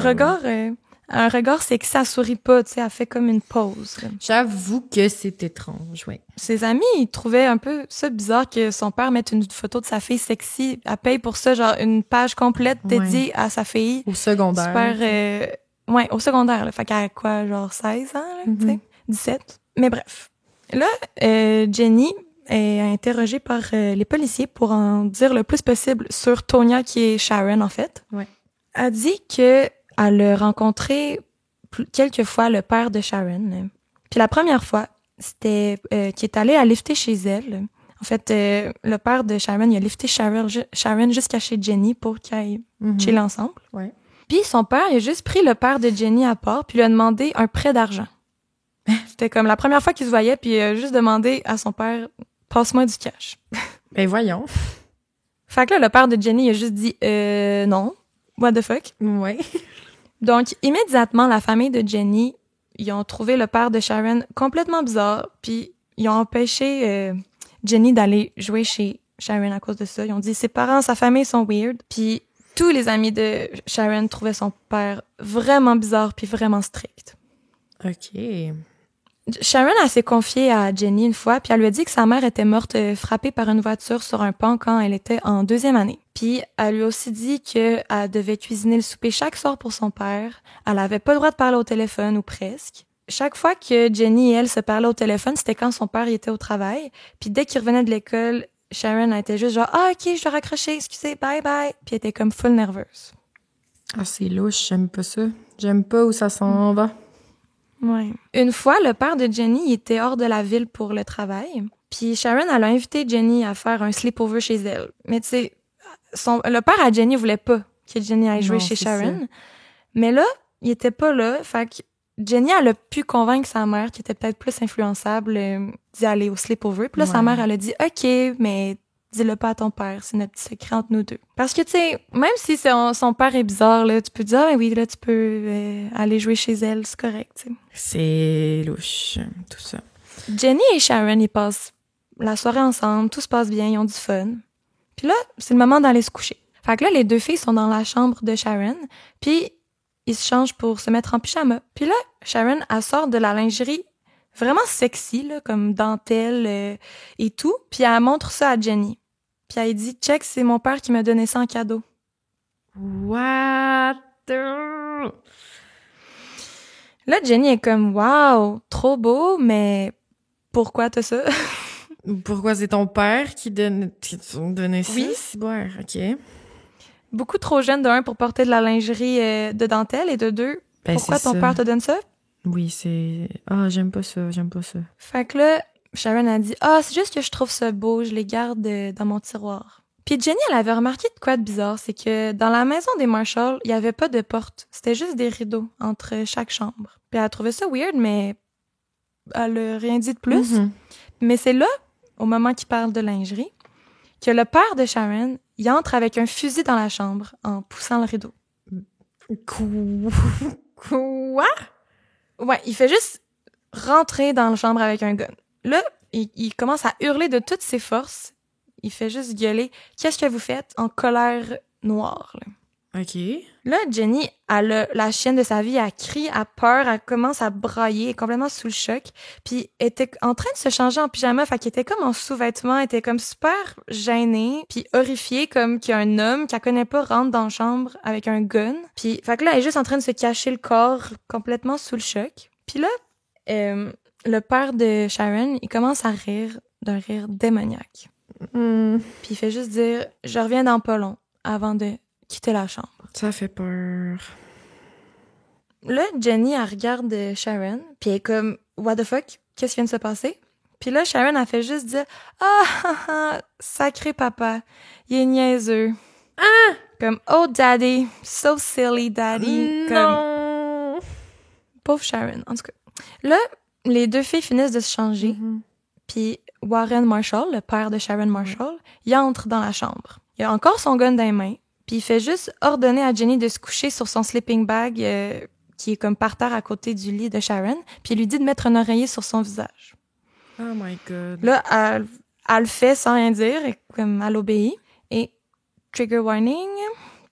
un regard sexy, elle sourit pas, tu sais, elle fait comme une pause. Là. J'avoue que c'est étrange, oui. Ses amis, ils trouvaient un peu ça bizarre que son père mette une photo de sa fille sexy. Elle paye pour ça, genre une page complète dédiée à sa fille. Au secondaire. Super... Ouais, au secondaire, là. Fait qu'elle a quoi, genre 16 ans, là, tu sais, 17. Mais bref. Là, Jenny est interrogée par les policiers pour en dire le plus possible sur Tonya, qui est Sharon, en fait. Ouais. Elle dit que elle a rencontré quelques fois le père de Sharon. Puis la première fois, c'était qu'il est allé à lifter chez elle. En fait, le père de Sharon, il a lifté Sharon jusqu'à chez Jenny pour qu'ils aillent chiller ensemble. Ouais. Puis son père, il a juste pris le père de Jenny à part, puis lui a demandé un prêt d'argent. C'était comme la première fois qu'ils se voyaient, puis il a juste demandé à son père « Passe-moi du cash. » Ben voyons. Fait que là, le père de Jenny, il a juste dit « non, what the fuck? » Ouais. Donc, immédiatement, la famille de Jenny, ils ont trouvé le père de Sharon complètement bizarre, puis ils ont empêché Jenny d'aller jouer chez Sharon à cause de ça. Ils ont dit « Ses parents, sa famille sont weird. » Puis tous les amis de Sharon trouvaient son père vraiment bizarre puis vraiment strict. OK. Sharon, elle s'est confiée à Jenny une fois, puis elle lui a dit que sa mère était morte frappée par une voiture sur un pont quand elle était en 2e année. Puis elle lui a aussi dit qu'elle devait cuisiner le souper chaque soir pour son père. Elle avait pas le droit de parler au téléphone, ou presque. Chaque fois que Jenny et elle se parlaient au téléphone, c'était quand son père y était au travail. Puis dès qu'il revenait de l'école, Sharon a été juste genre « Ah, OK, je dois raccrocher, excusez, bye bye ». Puis elle était comme full nerveuse. Ah, c'est louche, j'aime pas ça. J'aime pas où ça s'en va. Ouais. Une fois, le père de Jenny il était hors de la ville pour le travail. Puis Sharon, elle a invité Jenny à faire un sleepover chez elle. Mais tu sais, le père à Jenny voulait pas que Jenny aille jouer chez Sharon. Ça. Mais là, il était pas là. Fait que Jenny, elle a pu convaincre sa mère, qui était peut-être plus influençable, d'y aller au sleepover. Puis là, sa mère, elle a dit « OK, mais dis-le pas à ton père, c'est notre petit secret entre nous deux. » Parce que, tu sais, même si son père est bizarre, là, tu peux dire « Ah, oui, là, tu peux aller jouer chez elle, c'est correct, tu sais. » C'est louche, tout ça. Jenny et Sharon, ils passent la soirée ensemble, tout se passe bien, ils ont du fun. Puis là, c'est le moment d'aller se coucher. Fait que là, les deux filles sont dans la chambre de Sharon, puis ils se changent pour se mettre en pyjama. Puis là, Sharon, elle sort de la lingerie vraiment sexy, là, comme dentelle et tout. Puis elle montre ça à Jenny. Puis elle dit « Check, c'est mon père qui m'a donné ça en cadeau. » What the... Là, Jenny est comme « Wow, trop beau, mais pourquoi t'as ça? » Pourquoi c'est ton père qui donne ça? Oui. OK. beaucoup trop jeune, de un, pour porter de la lingerie de dentelle, et de deux, pourquoi ton père te donne ça? Oui, c'est... Ah, j'aime pas ça. Fait que là, Sharon a dit « Ah, c'est juste que je trouve ça beau, je les garde dans mon tiroir. » Puis Jenny, elle avait remarqué de quoi de bizarre, c'est que dans la maison des Marshall, il y avait pas de porte. C'était juste des rideaux entre chaque chambre. Puis elle a trouvé ça weird, mais elle a rien dit de plus. Mhm. Mais c'est là, au moment qu'il parle de lingerie, que le père de Sharon, il entre avec un fusil dans la chambre en poussant le rideau. Quoi? Ouais, il fait juste rentrer dans la chambre avec un gun. Là, il commence à hurler de toutes ses forces. Il fait juste gueuler « Qu'est-ce que vous faites? » en colère noire. Là. OK. Là, Jenny, elle a la chienne de sa vie, elle crie, elle peur, elle commence à brailler, elle est complètement sous le choc. Puis elle était en train de se changer en pyjama, fait qu'elle était comme en sous-vêtements, elle était comme super gênée, puis horrifiée, comme qu'il y a un homme qu'elle connaît pas rentre dans la chambre avec un gun. Puis, fait que là, elle est juste en train de se cacher le corps complètement sous le choc. Puis là, le père de Sharon, il commence à rire d'un rire démoniaque. Puis il fait juste dire « Je reviens dans pas long » avant de quitter la chambre. Ça fait peur. Là, Jenny, elle regarde Sharon, puis elle est comme « What the fuck? Qu'est-ce qui vient de se passer? » Puis là, Sharon, elle fait juste dire « Ah, sacré papa, il est niaiseux. » Ah! Comme « Oh, daddy, so silly, daddy. » Non! Pauvre Sharon, en tout cas. Là, les deux filles finissent de se changer, puis Warren Marshall, le père de Sharon Marshall, il entre dans la chambre. Il a encore son gun dans les mains, puis il fait juste ordonner à Jenny de se coucher sur son sleeping bag qui est comme par terre à côté du lit de Sharon, puis il lui dit de mettre un oreiller sur son visage. Oh my God. Là, elle le fait sans rien dire, et comme elle obéit. Et trigger warning,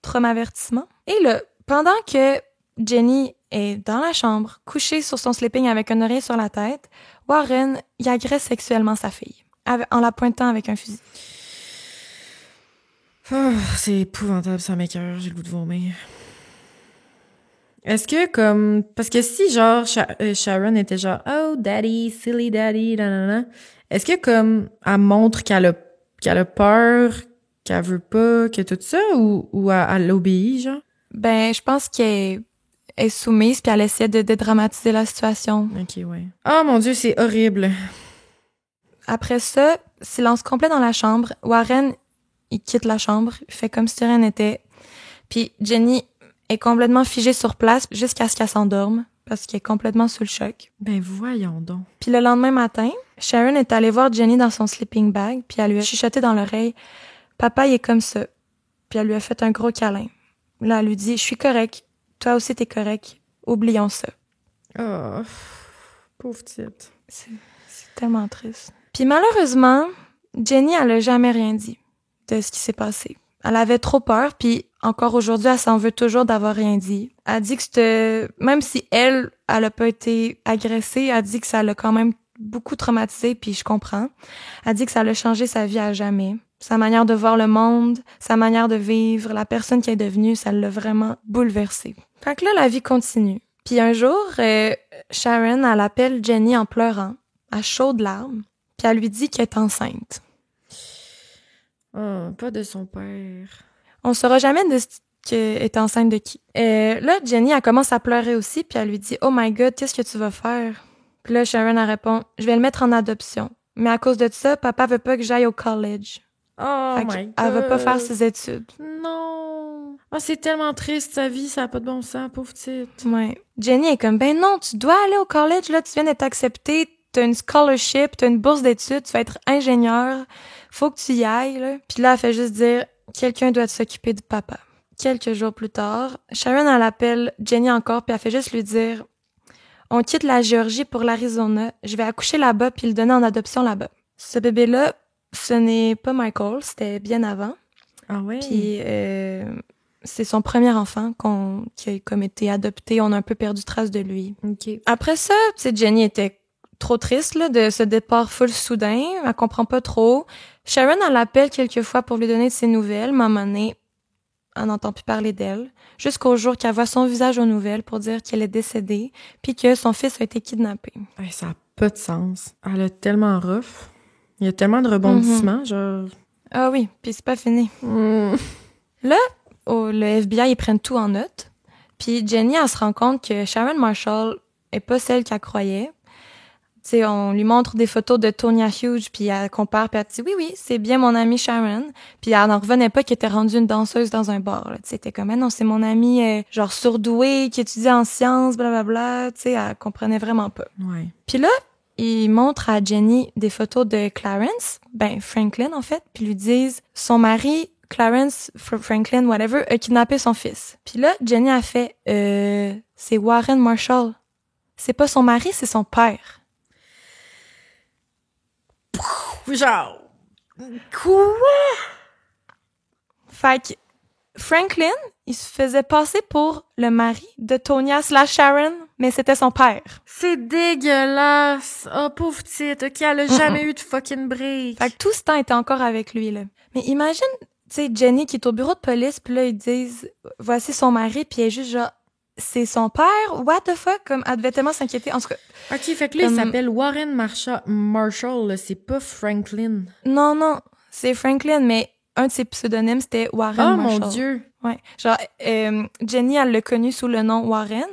traumavertissement. Et là, pendant que Jenny est dans la chambre, couchée sur son sleeping avec un oreiller sur la tête, Warren y agresse sexuellement sa fille, en la pointant avec un fusil. Oh, c'est épouvantable, ça m'écoeure, j'ai le goût de vomir. Est-ce que comme... Parce que si genre Sharon était genre « Oh, daddy, silly daddy, nanana », est-ce que comme elle montre qu'elle a peur, qu'elle veut pas, que tout ça, ou elle obéit, genre? Ben, je pense qu'elle est soumise puis elle essaie de dédramatiser la situation. Ok, ouais. Oh mon Dieu, c'est horrible. Après ça, silence complet dans la chambre. Warren, il quitte la chambre, il fait comme si rien n'était. Puis Jenny est complètement figée sur place jusqu'à ce qu'elle s'endorme parce qu'elle est complètement sous le choc. Ben voyons donc. Puis le lendemain matin, Sharon est allée voir Jenny dans son sleeping bag puis elle lui a chuchoté dans l'oreille « Papa, il est comme ça. » Puis elle lui a fait un gros câlin. Là, elle lui dit « Je suis correct. Toi aussi, t'es correct. Oublions ça. » Oh, pauvre petite. C'est tellement triste. Puis malheureusement, Jenny, elle a jamais rien dit de ce qui s'est passé. Elle avait trop peur, puis encore aujourd'hui, elle s'en veut toujours d'avoir rien dit. Elle dit que c'était... Même si elle a pas été agressée, elle dit que ça l'a quand même beaucoup traumatisée, puis je comprends. Elle dit que ça l'a changé sa vie à jamais. Sa manière de voir le monde, sa manière de vivre, la personne qu'elle est devenue, ça l'a vraiment bouleversée. Fait que là, la vie continue. Puis un jour, Sharon, elle appelle Jenny en pleurant, à chaudes larmes, puis elle lui dit qu'elle est enceinte. Oh, pas de son père. On saura jamais de qu'elle est enceinte de qui. Là, Jenny, elle commence à pleurer aussi, puis elle lui dit « Oh my God, qu'est-ce que tu vas faire? » Puis là, Sharon, elle répond « Je vais le mettre en adoption. Mais à cause de ça, papa veut pas que j'aille au college. » Oh my God. Elle veut pas faire ses études. Non. Oh, c'est tellement triste, sa vie, ça a pas de bon sens, pauvre petite. Ouais. Jenny est comme « Ben non, tu dois aller au college, là, tu viens d'être acceptée, t'as une scholarship, t'as une bourse d'études, tu vas être ingénieur, faut que tu y ailles, là. » Puis là, elle fait juste dire « Quelqu'un doit s'occuper de papa. » Quelques jours plus tard, Sharon, elle appelle Jenny encore, puis elle fait juste lui dire « On quitte la Géorgie pour l'Arizona, je vais accoucher là-bas puis le donner en adoption là-bas. » Ce bébé-là, ce n'est pas Michael, c'était bien avant. Ah ouais? Puis c'est son premier enfant qui a comme été adopté, on a un peu perdu trace de lui. OK. Après ça, tu sais, Jenny était trop triste là, de ce départ full soudain, elle comprend pas trop. Sharon, elle l'appelle quelques fois pour lui donner de ses nouvelles, mais à un moment donné, elle n'entend plus parler d'elle, jusqu'au jour qu'elle voit son visage aux nouvelles pour dire qu'elle est décédée, puis que son fils a été kidnappé. Hey, ça a pas de sens. Elle a tellement rough. Il y a tellement de rebondissements, genre... Ah oui, puis c'est pas fini. Mm. Là, le FBI, ils prennent tout en note. Puis Jenny, elle se rend compte que Sharon Marshall est pas celle qu'elle croyait. Tu sais, on lui montre des photos de Tonya Hughes, puis elle compare, puis elle dit « Oui, c'est bien mon amie Sharon. » Puis elle n'en revenait pas qu'elle était rendue une danseuse dans un bar. Tu sais, c'était comme « Non, c'est mon amie genre surdouée, qui étudie en sciences, blablabla. » Tu sais, elle comprenait vraiment pas. Ouais. Puis là, il montre à Jenny des photos de Clarence, Franklin en fait, puis lui disent « Son mari, Clarence, Franklin, whatever, a kidnappé son fils. » Puis là, Jenny a fait « C'est Warren Marshall. C'est pas son mari, c'est son père. » Genre, quoi? Fait que Franklin, il se faisait passer pour le mari de Tonya / Sharon, mais c'était son père. C'est dégueulasse. Oh, pauvre petite. OK, elle a jamais eu de fucking break. Fait que tout ce temps était encore avec lui, là. Mais imagine, tu sais, Jenny qui est au bureau de police, puis là, ils disent « Voici son mari », puis elle est juste genre « C'est son père? What the fuck? » Comme elle devait tellement s'inquiéter. En tout cas... OK, fait que là, il s'appelle Warren Marshall, là, c'est pas Franklin. Non, c'est Franklin, mais un de ses pseudonymes, c'était Warren Marshall. Oh, mon Dieu! Ouais. Genre, Jenny, elle l'a connu sous le nom Warren,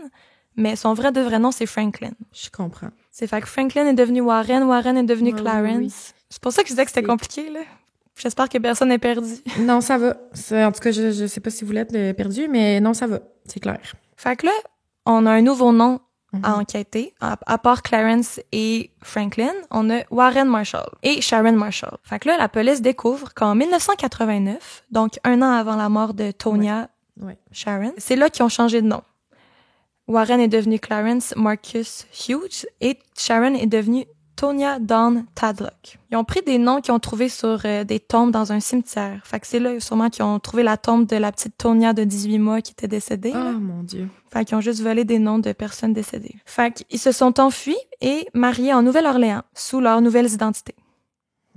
mais son vrai nom, c'est Franklin. Je comprends. C'est fait que Franklin est devenu Warren, Warren est devenu Clarence. Oui. C'est pour ça que je disais que c'était compliqué, là. J'espère que personne n'est perdu. Non, ça va. En tout cas, je sais pas si vous l'êtes perdu, mais non, ça va. C'est clair. Fait que là, on a un nouveau nom à enquêter. À part Clarence et Franklin, on a Warren Marshall et Sharon Marshall. Fait que là, la police découvre qu'en 1989, donc 1 an avant la mort de Tonya Sharon, c'est là qu'ils ont changé de nom. Warren est devenu Clarence Marcus Hughes et Sharon est devenue Tonya Dawn Tadlock. Ils ont pris des noms qu'ils ont trouvés sur des tombes dans un cimetière. Fait que c'est là sûrement qu'ils ont trouvé la tombe de la petite Tonya de 18 mois qui était décédée. Oh, là. mon Dieu. Fait qu'ils ont juste volé des noms de personnes décédées. Fait qu'ils se sont enfuis et mariés en Nouvelle-Orléans sous leurs nouvelles identités.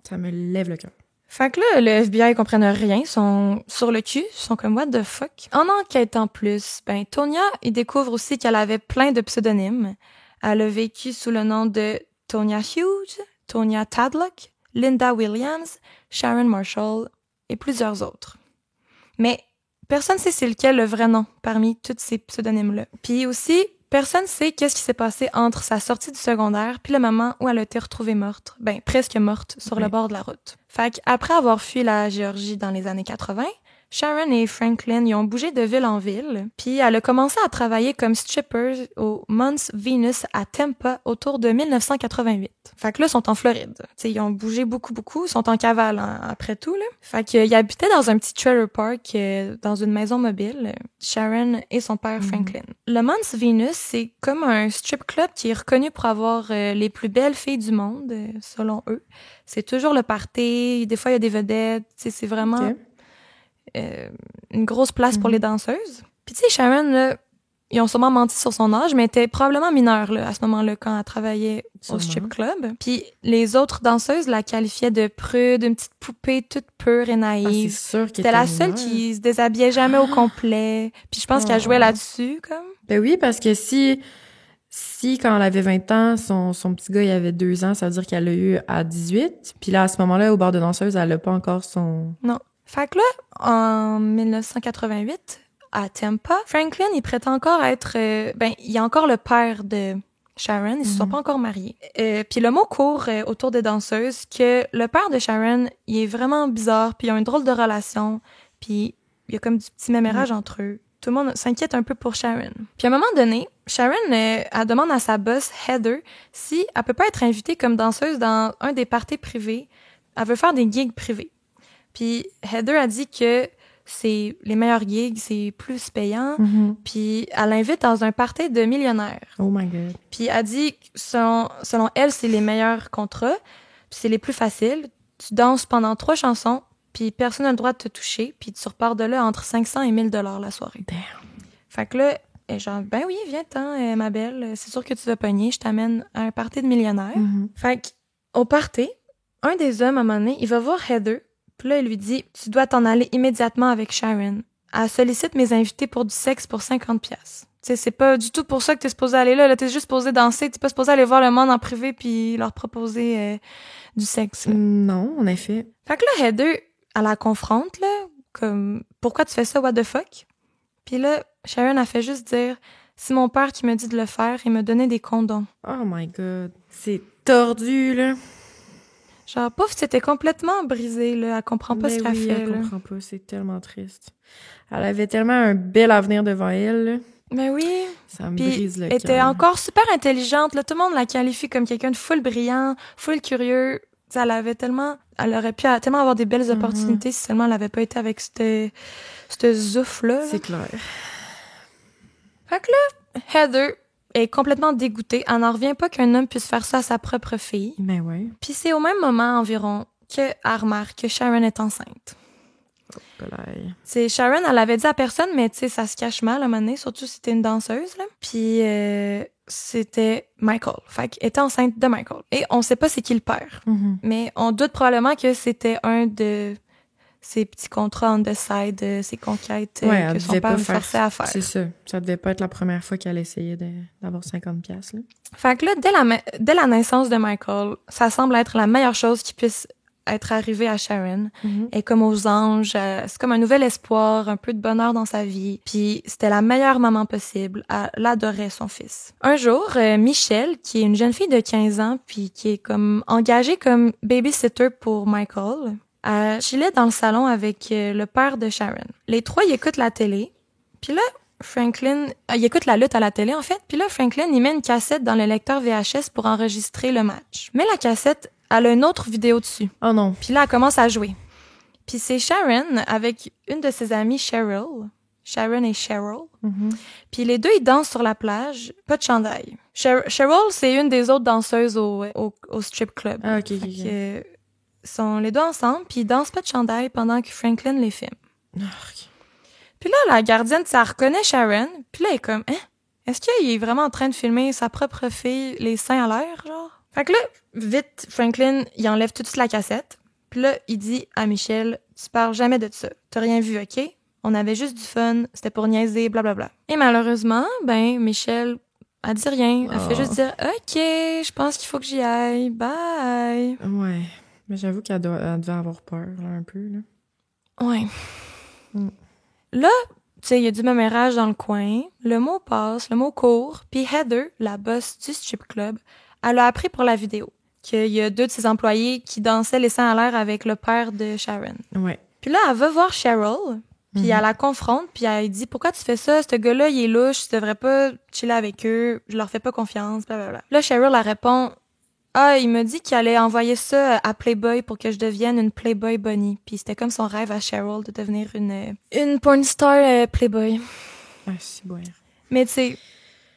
Ça me lève le cœur. Fait que là, le FBI, ils comprennent rien, ils sont sur le cul, ils sont comme what the fuck. En enquêtant plus, Tonya, ils découvrent aussi qu'elle avait plein de pseudonymes. Elle a vécu sous le nom de Tonya Hughes, Tonya Tadlock, Linda Williams, Sharon Marshall et plusieurs autres. Mais personne sait c'est lequel le vrai nom parmi tous ces pseudonymes-là. Puis aussi, personne sait qu'est-ce qui s'est passé entre sa sortie du secondaire puis le moment où elle a été retrouvée morte, presque morte, sur le bord de la route. Fait qu'après avoir fui la Géorgie dans les années 80, Sharon et Franklin, ils ont bougé de ville en ville, puis elle a commencé à travailler comme stripper au Mons Venus à Tampa autour de 1988. Fait que là, ils sont en Floride. T'sais, ils ont bougé beaucoup, ils sont en cavale après tout, là. Fait qu'ils habitaient dans un petit trailer park, dans une maison mobile, Sharon et son père Franklin. Le Mons Venus, c'est comme un strip club qui est reconnu pour avoir les plus belles filles du monde, selon eux. C'est toujours le party, des fois il y a des vedettes, c'est vraiment... Okay. Une grosse place pour les danseuses. Puis tu sais, Sharon, là, ils ont sûrement menti sur son âge, mais elle était probablement mineure là, à ce moment-là, quand elle travaillait au strip club. Puis les autres danseuses la qualifiaient de prude, une petite poupée toute pure et naïve. C'est sûr qu'elle C'était la seule qui se déshabillait jamais au complet. Puis je pense qu'elle jouait là-dessus, comme. Ben oui, parce que si quand elle avait 20 ans, son petit gars, il avait 2 ans, ça veut dire qu'elle l'a eu à 18. Puis là, à ce moment-là, au bar de danseuse, elle a pas encore son... Non. Fait que là, en 1988, à Tampa, Franklin, il prétend encore être... il y a encore le père de Sharon, ils se sont pas encore mariés. Puis le mot court autour des danseuses que le père de Sharon, il est vraiment bizarre, puis ils ont une drôle de relation, puis il y a comme du petit mémérage entre eux. Tout le monde s'inquiète un peu pour Sharon. Puis à un moment donné, Sharon, elle demande à sa boss, Heather, si elle peut pas être invitée comme danseuse dans un des parties privés. Elle veut faire des gigs privés. Puis Heather a dit que c'est les meilleurs gigs, c'est plus payant. Puis elle l'invite dans un party de millionnaires. Oh my God. Puis elle dit que selon elle, c'est les meilleurs contrats, puis c'est les plus faciles. Tu danses pendant 3 chansons, puis personne n'a le droit de te toucher, puis tu repars de là entre 500 et 1000 $ la soirée. Damn. Fait que là, elle est genre, ben oui, viens-t'en, ma belle, c'est sûr que tu vas pogner, je t'amène à un party de millionnaires. Fait qu'au party, un des hommes, à un moment donné, il va voir Heather. Puis là, il lui dit, tu dois t'en aller immédiatement avec Sharon. Elle sollicite mes invités pour du sexe pour 50$. Tu sais, c'est pas du tout pour ça que t'es supposé aller là. T'es juste supposé danser. T'es pas supposé aller voir le monde en privé puis leur proposer du sexe. Là. Non, en effet. Fait que là, Heather, elle la confronte, là, comme « Pourquoi tu fais ça, what the fuck? » Puis là, Sharon a fait juste dire « C'est mon père qui me dit de le faire, il me donnait des condoms. » Oh my God. C'est tordu, là. Genre, pouf, c'était complètement brisé, là. Elle comprend pas ce qu'elle fait, elle là. comprend pas. C'est tellement triste. Elle avait tellement un bel avenir devant elle, là. Mais oui. Ça me Puis brise le elle cœur. était encore super intelligente, là. Tout le monde la qualifie comme quelqu'un de full brillant, full curieux. T'sais, elle aurait pu tellement avoir des belles opportunités si seulement elle avait pas été avec cette zouf-là. C'est clair. Fait que là, Heather est complètement dégoûtée. Elle n'en revient pas qu'un homme puisse faire ça à sa propre fille. Ben ouais. Puis c'est au même moment environ qu'elle remarque que Sharon est enceinte. C'est Sharon, elle avait dit à personne, mais tu sais, ça se cache mal à un moment donné, surtout si c'était une danseuse, là. Puis c'était Michael. Fait qu'elle était enceinte de Michael. Et on sait pas c'est qui le père. Mm-hmm. Mais on doute probablement que c'était un de ces petits contrats on the side, ces conquêtes que son père lui forçait à faire. C'est ça. Ça devait pas être la première fois qu'elle essayait d'avoir 50$, là. Fait que là, dès la naissance de Michael, ça semble être la meilleure chose qui puisse être arrivée à Sharon. Mm-hmm. Elle est comme aux anges, c'est comme un nouvel espoir, un peu de bonheur dans sa vie. Puis c'était la meilleure maman possible. Elle adorait son fils. Un jour, Michelle, qui est une jeune fille de 15 ans, puis qui est comme engagée comme babysitter pour Michael, elle chillait dans le salon avec le père de Sharon. Les trois, ils écoutent la télé. Puis là, Franklin, il écoute la lutte à la télé, en fait. Puis là, Franklin, il met une cassette dans le lecteur VHS pour enregistrer le match. Mais la cassette, elle a une autre vidéo dessus. Oh non. Puis là, elle commence à jouer. Puis c'est Sharon avec une de ses amies, Cheryl. Sharon et Cheryl. Mm-hmm. Puis les deux, ils dansent sur la plage, pas de chandail. Cheryl, c'est une des autres danseuses au strip club. Ah, ok. Sont les deux ensemble, puis ils dansent pas de chandail pendant que Franklin les filme. Oh, okay. Puis là, la gardienne, ça reconnaît Sharon, puis là, elle est comme, hein? Est-ce qu'il est vraiment en train de filmer sa propre fille, les seins à l'air, genre? Fait que là, vite, Franklin, il enlève tout de suite la cassette, puis là, il dit à Michelle, tu parles jamais de ça. T'as rien vu, OK? On avait juste du fun, c'était pour niaiser, blablabla. Et malheureusement, ben, Michelle, elle dit rien. Elle fait juste dire, OK, je pense qu'il faut que j'y aille, bye. Ouais. Mais j'avoue qu'elle devait avoir peur, là, un peu, là. Ouais. Mm. Là, tu sais, il y a du mémérage dans le coin. Le mot passe, le mot court. Puis Heather, la boss du strip club, elle a appris pour la vidéo qu'il y a deux de ses employés qui dansaient les seins à l'air avec le père de Sharon. Ouais. Puis là, elle va voir Cheryl, puis elle la confronte, puis elle dit « Pourquoi tu fais ça? Ce gars-là, il est louche, tu devrais pas chiller avec eux, je leur fais pas confiance, blablabla. » Là, Cheryl, elle répond « Ah, il m'a dit qu'il allait envoyer ça à Playboy pour que je devienne une Playboy bunny. » Puis c'était comme son rêve à Cheryl de devenir une porn star Playboy. Ah, c'est bon. Mais tu sais,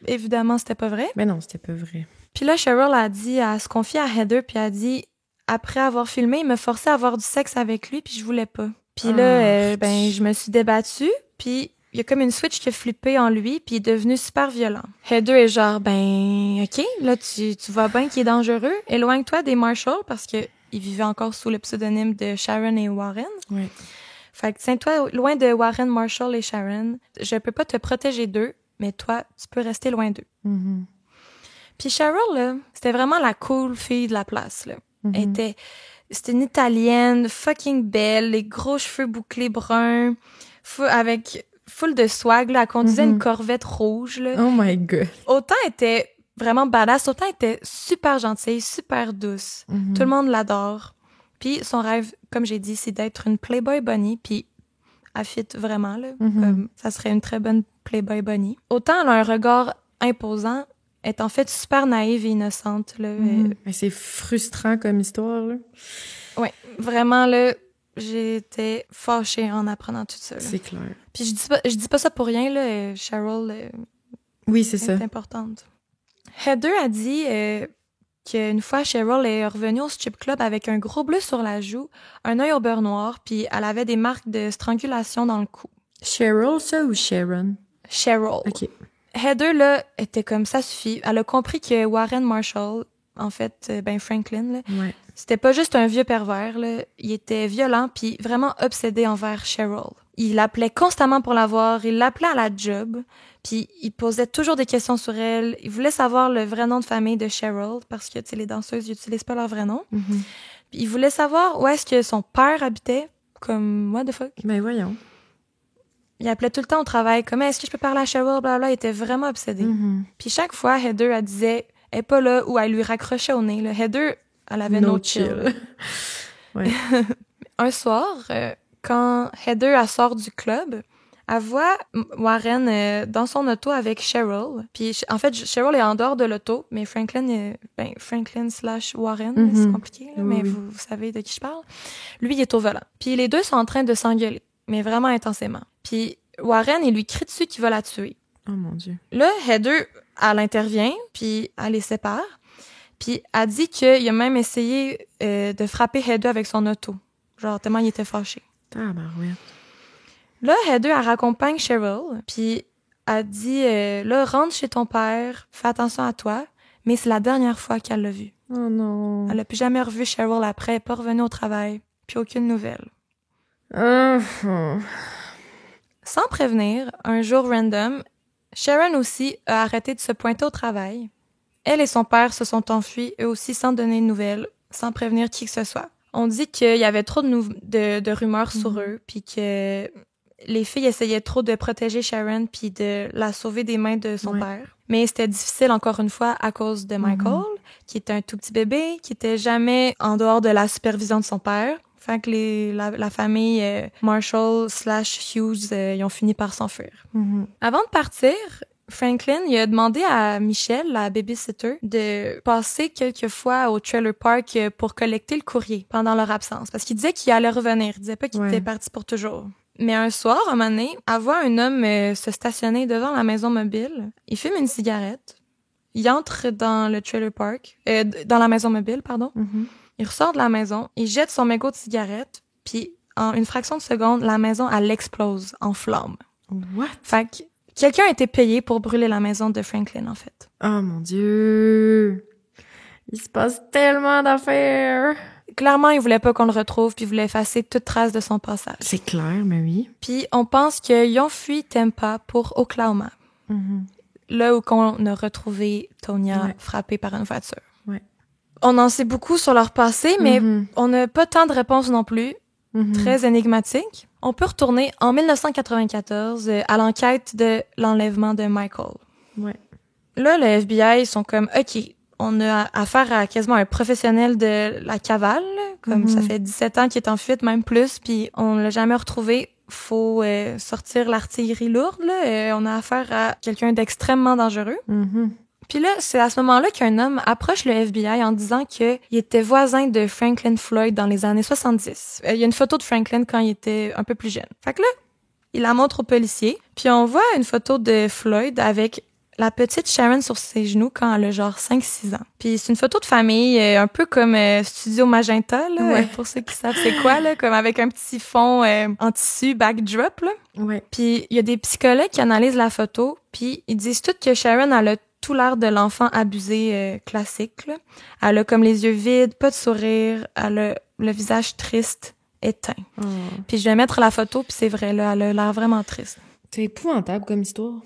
évidemment, c'était pas vrai. Mais non, c'était pas vrai. Puis là, Cheryl a dit, elle se confie à Heather, puis elle a dit, après avoir filmé, il me forçait à avoir du sexe avec lui, puis je voulais pas. Puis là, ben, je me suis débattue, puis il y a comme une switch qui a flippé en lui, puis il est devenu super violent. Heather est genre, ben, OK, là, tu vois bien qu'il est dangereux. Éloigne-toi des Marshall, parce que il vivait encore sous le pseudonyme de Sharon et Warren. Ouais. Fait que tiens-toi loin de Warren, Marshall et Sharon. Je peux pas te protéger d'eux, mais toi, tu peux rester loin d'eux. Mm-hmm. Puis Cheryl, là, c'était vraiment la cool fille de la place, là. Mm-hmm. C'était une Italienne, fucking belle, les gros cheveux bouclés bruns, avec full de swag, là. Elle conduisait une Corvette rouge, là. Oh my God. Autant elle était vraiment badass, autant elle était super gentille, super douce. Mm-hmm. Tout le monde l'adore. Puis son rêve, comme j'ai dit, c'est d'être une Playboy bunny, puis elle fit vraiment, là. Comme, ça serait une très bonne Playboy bunny. Autant elle a un regard imposant, est en fait super naïve et innocente, là. Mais c'est frustrant comme histoire, là. Ouais, vraiment, là, j'étais fâchée en apprenant tout ça, là. C'est clair. Puis je dis pas ça pour rien, là. Cheryl oui, c'est ça. est importante. Heather a dit qu'une fois, Cheryl est revenue au strip club avec un gros bleu sur la joue, un œil au beurre noir, puis elle avait des marques de strangulation dans le cou. Cheryl, ça, ou Sharon? Cheryl. OK. Heather, là, était comme ça suffit. Elle a compris que Warren Marshall, en fait, ben Franklin, là, Ouais. c'était pas juste un vieux pervers, là. Il était violent puis vraiment obsédé envers Cheryl. Il l'appelait constamment pour la voir, il l'appelait à la job, puis il posait toujours des questions sur elle. Il voulait savoir le vrai nom de famille de Cheryl, parce que, tu sais, les danseuses, ils utilisent pas leur vrai nom. Mm-hmm. Puis il voulait savoir où est-ce que son père habitait, Comme, what the fuck? Ben voyons. Il appelait tout le temps au travail, comme, est-ce que je peux parler à Cheryl, blablabla. Il était vraiment obsédé. Puis chaque fois, Heather, elle disait, elle est pas là, ou elle lui raccrochait au nez, là. Heather, elle avait no chill. Ouais. Un soir, quand Heather, elle sort du club, elle voit Warren dans son auto avec Cheryl. Puis, en fait, Cheryl est en dehors de l'auto, mais Franklin / Warren, c'est compliqué, là, mais oui. vous savez de qui je parle. Lui, il est au volant. Puis les deux sont en train de s'engueuler, mais vraiment intensément. Puis Warren, il lui crie dessus qu'il va la tuer. Oh mon Dieu. Là, Heather, elle intervient, puis elle les sépare. Puis elle dit qu'il a même essayé de frapper Heather avec son auto. Genre, tellement il était fâché. Ah, ben ouais. Là, Heather, elle raccompagne Cheryl, puis elle dit, là, rentre chez ton père, fais attention à toi, mais c'est la dernière fois qu'elle l'a vu. Oh non. Elle a plus jamais revu Cheryl après, elle est pas revenue au travail, puis aucune nouvelle. Sans prévenir, un jour random, Sharon aussi a arrêté de se pointer au travail. Elle et son père se sont enfuis, eux aussi, sans donner de nouvelles, sans prévenir qui que ce soit. On dit qu'il y avait trop de rumeurs sur eux, puis que les filles essayaient trop de protéger Sharon puis de la sauver des mains de son père. Mais c'était difficile, encore une fois, à cause de Michael, qui était un tout petit bébé, qui était jamais en dehors de la supervision de son père. Fait que la famille Marshall / Hughes, ils ont fini par s'enfuir. Avant de partir, Franklin, il a demandé à Michelle, la babysitter, de passer quelques fois au trailer park pour collecter le courrier pendant leur absence. Parce qu'il disait qu'il allait revenir. Il disait pas qu'il était parti pour toujours. Mais un soir, un moment donné, elle voit un homme se stationner devant la maison mobile. Il fume une cigarette. Il entre dans le trailer park, dans la maison mobile, pardon. Il ressort de la maison, il jette son mégot de cigarette, puis en une fraction de seconde, la maison, elle explose en flammes. What? Fait que quelqu'un a été payé pour brûler la maison de Franklin, en fait. Oh mon Dieu! Il se passe tellement d'affaires! Clairement, il voulait pas qu'on le retrouve, puis il voulait effacer toute trace de son passage. C'est clair, mais oui. Puis on pense qu'ils ont fui Tampa pour Oklahoma. Là où on a retrouvé Tonya frappée par une voiture. On en sait beaucoup sur leur passé, mais on n'a pas tant de réponses non plus. Très énigmatique. On peut retourner en 1994 à l'enquête de l'enlèvement de Michael. Là, le FBI sont comme, OK, on a affaire à quasiment un professionnel de la cavale, comme ça fait 17 ans qu'il est en fuite, même plus, puis on l'a jamais retrouvé. Faut sortir l'artillerie lourde, là. On a affaire à quelqu'un d'extrêmement dangereux. Puis là, c'est à ce moment-là qu'un homme approche le FBI en disant qu'il était voisin de Franklin Floyd dans les années 70. Il y a une photo de Franklin quand il était un peu plus jeune. Fait que là, il la montre au policier, puis on voit une photo de Floyd avec la petite Sharon sur ses genoux quand elle a genre 5-6 ans. Puis c'est une photo de famille, un peu comme Studio Magenta, là, pour ceux qui savent c'est quoi, là, comme avec un petit fond en tissu backdrop, là. Puis il y a des psychologues qui analysent la photo, puis ils disent tous que Sharon, elle a tout l'air de l'enfant abusé classique, là. Elle a comme les yeux vides, pas de sourire, elle a le visage triste, éteint. Puis je vais mettre la photo, puis c'est vrai, là, elle a l'air vraiment triste. C'est épouvantable comme histoire.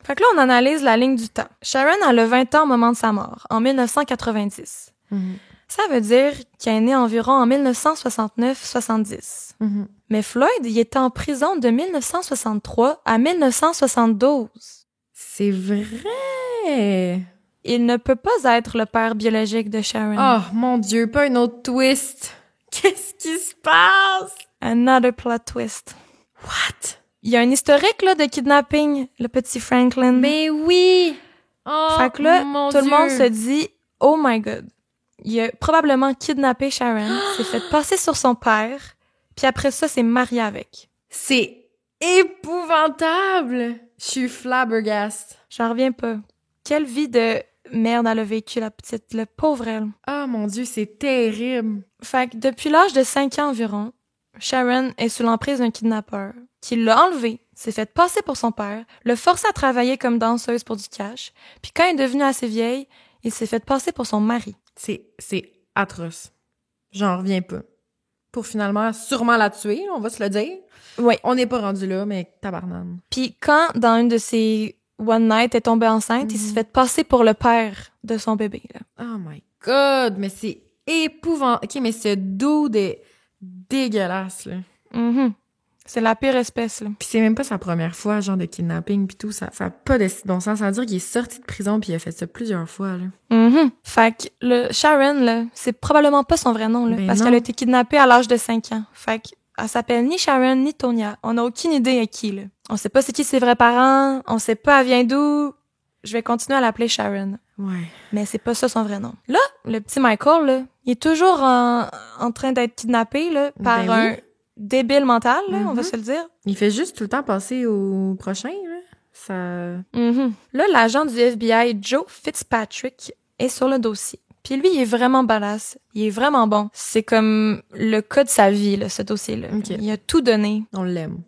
Fait que là, on analyse la ligne du temps. Sharon, elle a 20 ans au moment de sa mort, en 1990. Ça veut dire qu'elle est née environ en 1969-70. Mais Floyd, il était en prison de 1963 à 1972. C'est vrai! Il ne peut pas être le père biologique de Sharon. Oh, mon Dieu, pas un autre twist! Qu'est-ce qui se passe? Another plot twist. What? Il y a un historique, là, de kidnapping, le petit Franklin. Mais oui! Oh, fait que là, mon tout Dieu. le monde se dit, oh my god. Il a probablement kidnappé Sharon, s'est fait passer sur son père, puis après ça, s'est marié avec. C'est épouvantable! Je suis flabbergast. J'en reviens pas. Quelle vie de merde elle a vécu, la petite, le pauvre elle. Oh mon Dieu, c'est terrible. Fait que depuis l'âge de 5 ans environ, Sharon est sous l'emprise d'un kidnappeur qui l'a enlevé, s'est fait passer pour son père, l'a forcé à travailler comme danseuse pour du cash, puis quand elle est devenue assez vieille, il s'est fait passer pour son mari. C'est atroce. J'en reviens pas. Pour finalement sûrement la tuer, on va se le dire. Oui. On n'est pas rendu là, mais tabarnane. Puis quand, dans une de ses One Night, elle est tombée enceinte, il s'est fait passer pour le père de son bébé. Là. Oh my God, mais c'est épouvantable. OK, mais ce dude est dégueulasse, là. Mhm. C'est la pire espèce, là. Puis c'est même pas sa première fois, genre de kidnapping pis tout, ça a pas de bon sens. Ça veut dire qu'il est sorti de prison puis il a fait ça plusieurs fois, là. Mhm. Fait que le Sharon, là, c'est probablement pas son vrai nom, là, Ben parce non. qu'elle a été kidnappée à l'âge de 5 ans. Fait qu'elle s'appelle ni Sharon ni Tonya. On n'a aucune idée à qui, là. On sait pas c'est qui ses vrais parents, on sait pas elle vient d'où. Je vais continuer à l'appeler Sharon. Ouais. Mais c'est pas ça son vrai nom. Là, le petit Michael, là, il est toujours en train d'être kidnappé, là, par Ben un oui. débile mental, là, on va Mhm. se le dire. Il fait juste tout le temps passer au prochain, là. Ça... Mhm. Là, l'agent du FBI, Joe Fitzpatrick, est sur le dossier. Puis lui, il est vraiment badass. Il est vraiment bon. C'est comme le cas de sa vie, là, ce dossier-là. Ok. Il a tout donné. On l'aime.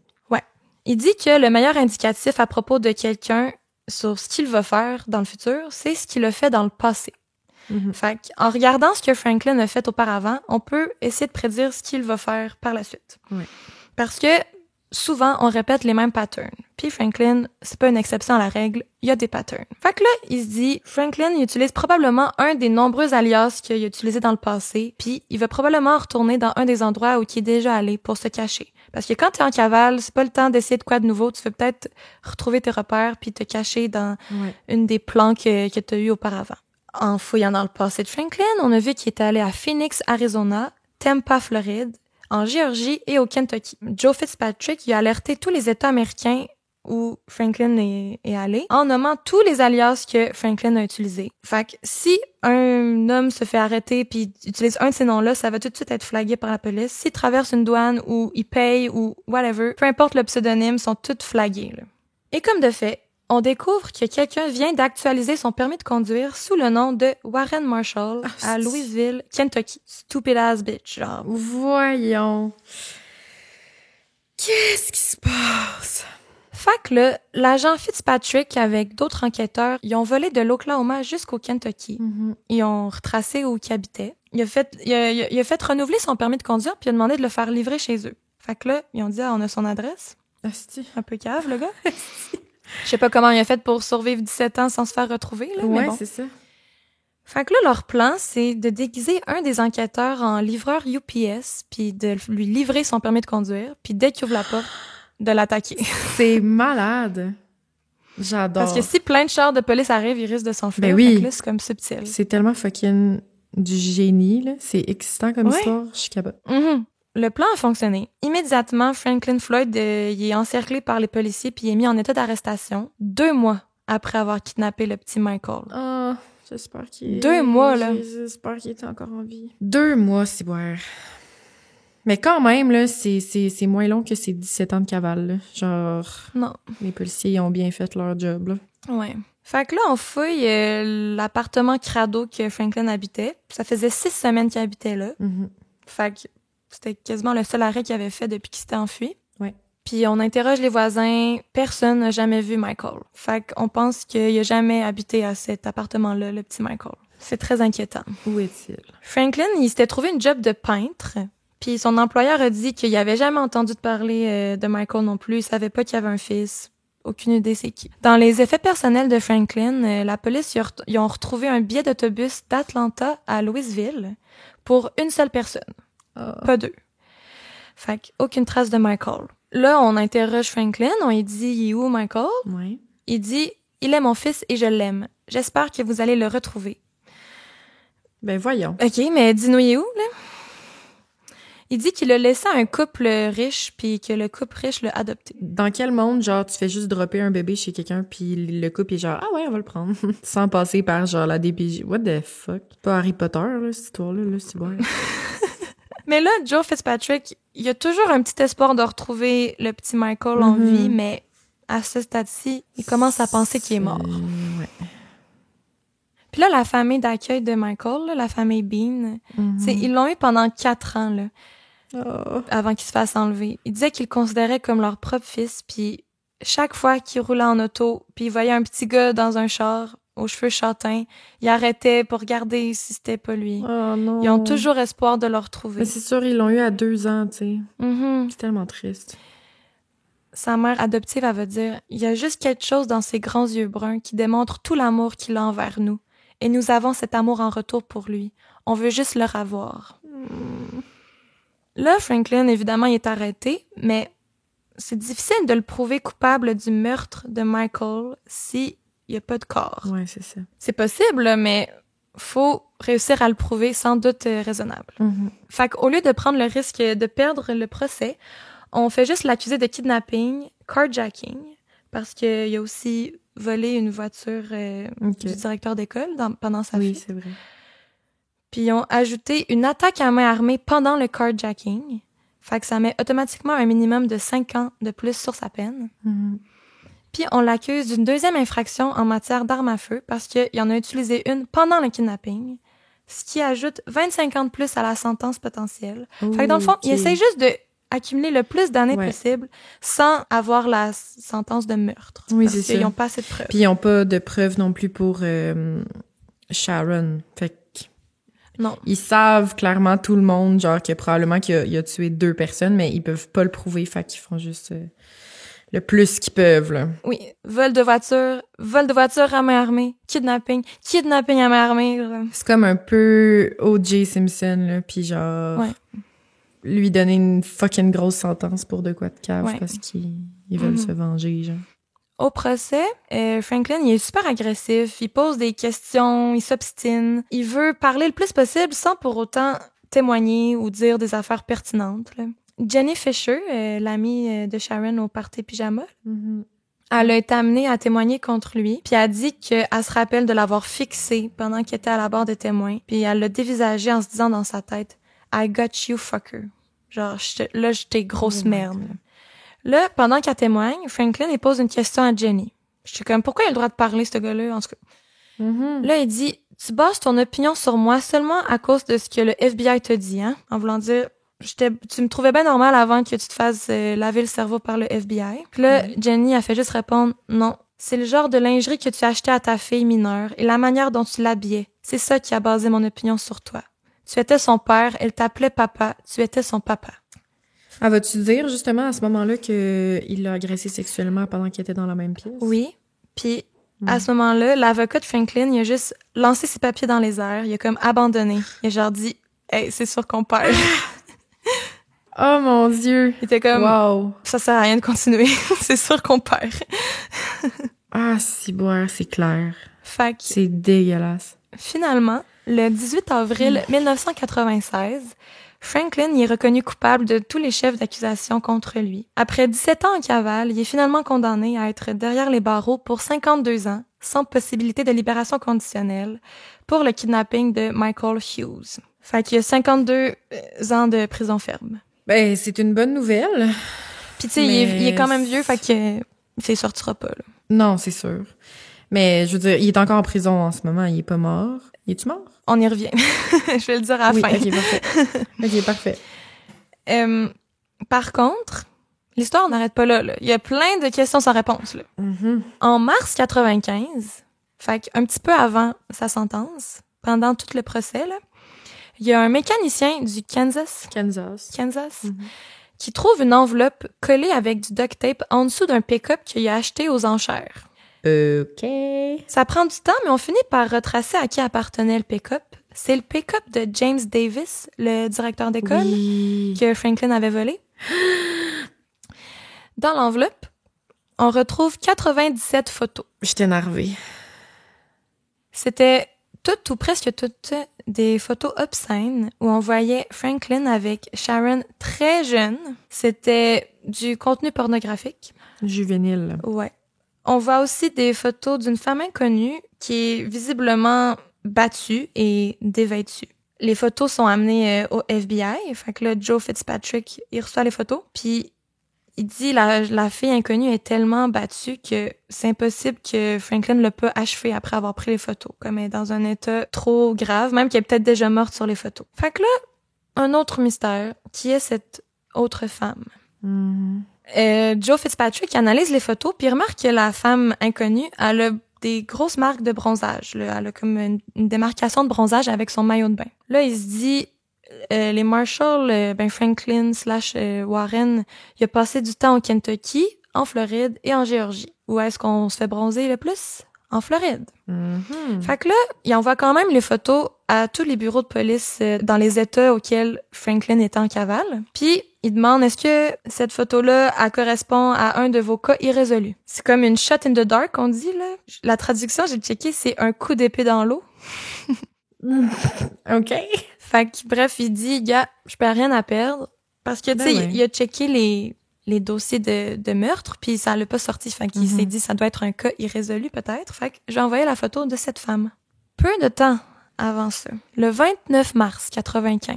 Il dit que le meilleur indicatif à propos de quelqu'un sur ce qu'il va faire dans le futur, c'est ce qu'il a fait dans le passé. Mhm. Fait qu'en regardant ce que Franklin a fait auparavant, on peut essayer de prédire ce qu'il va faire par la suite. Ouais. Parce que souvent, on répète les mêmes patterns. Puis Franklin, c'est pas une exception à la règle, il y a des patterns. Fait que là, il se dit, Franklin, il utilise probablement un des nombreux alias qu'il a utilisé dans le passé, puis il va probablement retourner dans un des endroits où il est déjà allé pour se cacher. Parce que quand t'es en cavale, c'est pas le temps d'essayer de quoi de nouveau, tu veux peut-être retrouver tes repères puis te cacher dans Ouais. une des plans que t'as eu auparavant. En fouillant dans le passé de Franklin, on a vu qu'il était allé à Phoenix, Arizona, Tampa, Floride, en Géorgie et au Kentucky. Joe Fitzpatrick il a alerté tous les États américains où Franklin est allé, en nommant tous les alias que Franklin a utilisés. Fait que si un homme se fait arrêter puis utilise un de ces noms-là, ça va tout de suite être flagué par la police. S'il traverse une douane ou il paye ou whatever, peu importe le pseudonyme, sont toutes flagués, là. Et comme de fait, on découvre que quelqu'un vient d'actualiser son permis de conduire sous le nom de Warren Marshall à Louisville, Kentucky. Stupid ass bitch, genre. Voyons. Qu'est-ce qui se passe? Fait que là, l'agent Fitzpatrick avec d'autres enquêteurs, ils ont volé de l'Oklahoma jusqu'au Kentucky. Mhm. Ils ont retracé où il habitait. Il a fait renouveler son permis de conduire puis il a demandé de le faire livrer chez eux. Fait que là, ils ont dit, ah, on a son adresse. Asti. Un peu cave, le gars. Je sais pas comment il a fait pour survivre 17 ans sans se faire retrouver, là, mais Ouais, bon. c'est ça. Fait que là, leur plan, c'est de déguiser un des enquêteurs en livreur UPS puis de lui livrer son permis de conduire puis dès qu'il ouvre la porte, de l'attaquer. C'est malade. J'adore. Parce que si plein de chars de police arrivent, ils risquent de s'enfuir. Ben oui. Fait que là, c'est comme subtil. C'est tellement fucking du génie, là. C'est excitant comme Ouais. histoire. Je suis capable. Mhm. Le plan a fonctionné. Immédiatement, Franklin Floyd il est encerclé par les policiers puis il est mis en état d'arrestation 2 mois après avoir kidnappé le petit Michael. Ah, j'espère qu'il est... 2 mois, là. J'espère qu'il est encore en vie. 2 mois, c'est boire. Mais quand même, là, c'est moins long que ces 17 ans de cavale, là. Genre, Non. les policiers, ils ont bien fait leur job, là. Ouais. Fait que là, on fouille l'appartement crado que Franklin habitait. Ça faisait 6 semaines qu'il habitait là. Mhm. Fait que c'était quasiment le seul arrêt qu'il avait fait depuis qu'il s'était enfui. Ouais. Puis on interroge les voisins. Personne n'a jamais vu Michael. Fait qu'on pense qu'il a jamais habité à cet appartement-là, le petit Michael. C'est très inquiétant. Où est-il? Franklin, il s'était trouvé une job de peintre. Puis son employeur a dit qu'il avait jamais entendu parler de Michael non plus. Il savait pas qu'il y avait un fils. Aucune idée c'est qui. Dans les effets personnels de Franklin, la police ils ont retrouvé un billet d'autobus d'Atlanta à Louisville pour une seule personne. Pas 2. Fait qu'aucune trace de Michael. Là, on interroge Franklin, on lui dit « Il est où, Michael? » Ouais. Il dit « Il est mon fils et je l'aime. J'espère que vous allez le retrouver. » Ben voyons. OK, mais dis-nous, il est où, là? Il dit qu'il a laissé à un couple riche puis que le couple riche l'a adopté. Dans quel monde, genre, tu fais juste dropper un bébé chez quelqu'un puis le couple est genre, ah ouais, on va le prendre. Sans passer par, genre, la DPJ. What the fuck? Pas Harry Potter, là, cette histoire-là, là, c'est bon. Mais là, Joe Fitzpatrick, il a toujours un petit espoir de retrouver le petit Michael en vie, mais à ce stade-ci, il commence à penser qu'il est mort. Ouais. Puis là, la famille d'accueil de Michael, là, la famille Bean, ils l'ont eu pendant 4 ans, là, avant qu'il se fasse enlever. Ils disaient qu'ils le considéraient comme leur propre fils, puis chaque fois qu'il roulait en auto, puis il voyait un petit gars dans un char, aux cheveux châtains, il arrêtait pour regarder si c'était pas lui. Oh non. Ils ont toujours espoir de le retrouver. Mais c'est sûr, ils l'ont eu à 2 ans, tu sais. Mhm. C'est tellement triste. Sa mère adoptive, elle va dire « Il y a juste quelque chose dans ses grands yeux bruns qui démontre tout l'amour qu'il a envers nous. Et nous avons cet amour en retour pour lui. On veut juste le revoir. » Là, Franklin, évidemment, il est arrêté, mais c'est difficile de le prouver coupable du meurtre de Michael s'il n'y a pas de corps. Ouais, c'est ça. C'est possible, là, mais faut réussir à le prouver sans doute raisonnable. Fait qu'au lieu de prendre le risque de perdre le procès, on fait juste l'accuser de kidnapping, carjacking, parce qu'il a aussi volé une voiture du directeur d'école pendant sa fuite. Oui, c'est vrai. Puis ils ont ajouté une attaque à main armée pendant le carjacking. Fait que ça met automatiquement un minimum de 5 ans de plus sur sa peine. Puis on l'accuse d'une deuxième infraction en matière d'armes à feu parce qu'il en a utilisé une pendant le kidnapping, ce qui ajoute 25 ans de plus à la sentence potentielle. Fait que dans le fond, il essaie juste de accumuler le plus d'années possible sans avoir la sentence de meurtre. Oui, parce c'est qu'ils ça. n'ont pas assez de preuves. Puis ils n'ont pas de preuves non plus pour Sharon. Fait que non. Ils savent clairement tout le monde, genre que probablement qu'il a tué 2 personnes, mais ils peuvent pas le prouver, fait qu'ils font juste le plus qu'ils peuvent, là. Oui, vol de voiture à main armée, kidnapping à main armée. C'est comme un peu O.J. Simpson, là, puis genre... Ouais. Lui donner une fucking grosse sentence pour de quoi de cave parce qu'ils veulent se venger, genre. Au procès, Franklin, il est super agressif, il pose des questions, il s'obstine, il veut parler le plus possible sans pour autant témoigner ou dire des affaires pertinentes, là. Jenny Fisher, l'amie de Sharon au party pyjama, elle a été amenée à témoigner contre lui, puis elle a dit qu'elle se rappelle de l'avoir fixé pendant qu'il était à la barre des témoins, puis elle l'a dévisagé en se disant dans sa tête « I got you, fucker ». Genre, là, j'étais grosse merde. Là, pendant qu'elle témoigne, Franklin, il pose une question à Jenny. J'étais comme, pourquoi il a le droit de parler, ce gars-là, en tout cas? Là, il dit, tu bases ton opinion sur moi seulement à cause de ce que le FBI t'a dit, hein? En voulant dire, tu me trouvais bien normal avant que tu te fasses laver le cerveau par le FBI. Puis là, Jenny a fait juste répondre, non. C'est le genre de lingerie que tu as acheté à ta fille mineure et la manière dont tu l'habillais. C'est ça qui a basé mon opinion sur toi. Tu étais son père, elle t'appelait papa, tu étais son papa. Ah, vas-tu dire justement à ce moment-là qu'il l'a agressé sexuellement pendant qu'il était dans la même pièce? Oui. Puis à ce moment-là, l'avocat de Franklin, il a juste lancé ses papiers dans les airs. Il a comme abandonné. Il a genre dit « Hey, c'est sûr qu'on perd. » Oh mon Dieu! Il était comme wow. Ça sert à rien de continuer. C'est sûr qu'on perd. Ah, si boire, c'est clair. Fait que, c'est dégueulasse. Finalement, le 18 avril 1996, Franklin y est reconnu coupable de tous les chefs d'accusation contre lui. Après 17 ans en cavale, il est finalement condamné à être derrière les barreaux pour 52 ans, sans possibilité de libération conditionnelle, pour le kidnapping de Michael Hughes. Fait qu'il y a 52 ans de prison ferme. Ben, c'est une bonne nouvelle. Puis tu sais, il est quand même vieux, fait que il sortira pas, là. Non, c'est sûr. Mais je veux dire, il est encore en prison en ce moment, il est pas mort. Il est-tu mort? On y revient. Je vais le dire à la fin. Ok, parfait. Ok, parfait. Par contre, l'histoire n'arrête pas là. Il y a plein de questions sans réponse, là. En mars 95, fait un petit peu avant sa sentence, pendant tout le procès, là, il y a un mécanicien du Kansas, qui trouve une enveloppe collée avec du duct tape en dessous d'un pick-up qu'il a acheté aux enchères. OK. Ça prend du temps, mais on finit par retracer à qui appartenait le pick-up. C'est le pick-up de James Davis, le directeur d'école, que Franklin avait volé. Dans l'enveloppe, on retrouve 97 photos. J'étais énervée. C'était toutes ou presque toutes des photos obscènes où on voyait Franklin avec Sharon très jeune. C'était du contenu pornographique. Juvénile. Ouais. On voit aussi des photos d'une femme inconnue qui est visiblement battue et dévêtue. Les photos sont amenées au FBI. Fait que là, Joe Fitzpatrick, il reçoit les photos. Puis il dit la fille inconnue est tellement battue que c'est impossible que Franklin l'a pas achevée après avoir pris les photos. Comme elle est dans un état trop grave, même qu'elle est peut-être déjà morte sur les photos. Fait que là, un autre mystère, qui est cette autre femme? Joe Fitzpatrick analyse les photos puis remarque que la femme inconnue elle a des grosses marques de bronzage. Là. Elle a comme une démarcation de bronzage avec son maillot de bain. Là, il se dit, les Marshall, Franklin / Warren, il a passé du temps au Kentucky, en Floride et en Géorgie. Où est-ce qu'on se fait bronzer le plus? en Floride. Mhm. Fait que là, il envoie quand même les photos à tous les bureaux de police dans les États auxquels Franklin était en cavale. Puis, il demande, est-ce que cette photo-là, elle correspond à un de vos cas irrésolus? C'est comme une shot in the dark, on dit, là. La traduction, j'ai checké, c'est un coup d'épée dans l'eau. OK. Fait que, bref, il dit, gars, je perds rien à perdre. Parce que, tu sais, il a checké les dossiers de meurtre, puis ça l'a pas sorti. Fait qu'il s'est dit, ça doit être un cas irrésolu, peut-être. Fait que j'ai envoyé la photo de cette femme. Peu de temps avant ça, le 29 mars 95,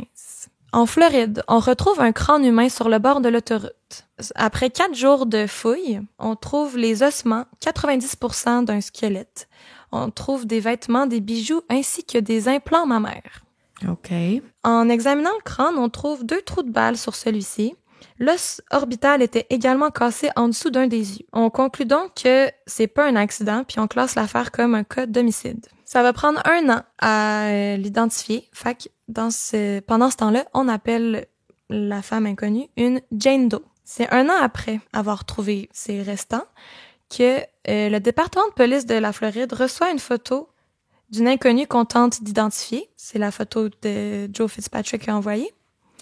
en Floride, on retrouve un crâne humain sur le bord de l'autoroute. Après 4 jours de fouilles, on trouve les ossements, 90% d'un squelette. On trouve des vêtements, des bijoux, ainsi que des implants mammaires. OK. En examinant le crâne, on trouve 2 trous de balles sur celui-ci. L'os orbital était également cassé en dessous d'un des yeux. On conclut donc que c'est pas un accident, puis on classe l'affaire comme un cas d'homicide. Ça va prendre 1 an à l'identifier. Fait que pendant ce temps-là, on appelle la femme inconnue une Jane Doe. C'est 1 an après avoir trouvé ses restants que le département de police de la Floride reçoit une photo d'une inconnue qu'on tente d'identifier. C'est la photo de Joe Fitzpatrick qui a envoyée.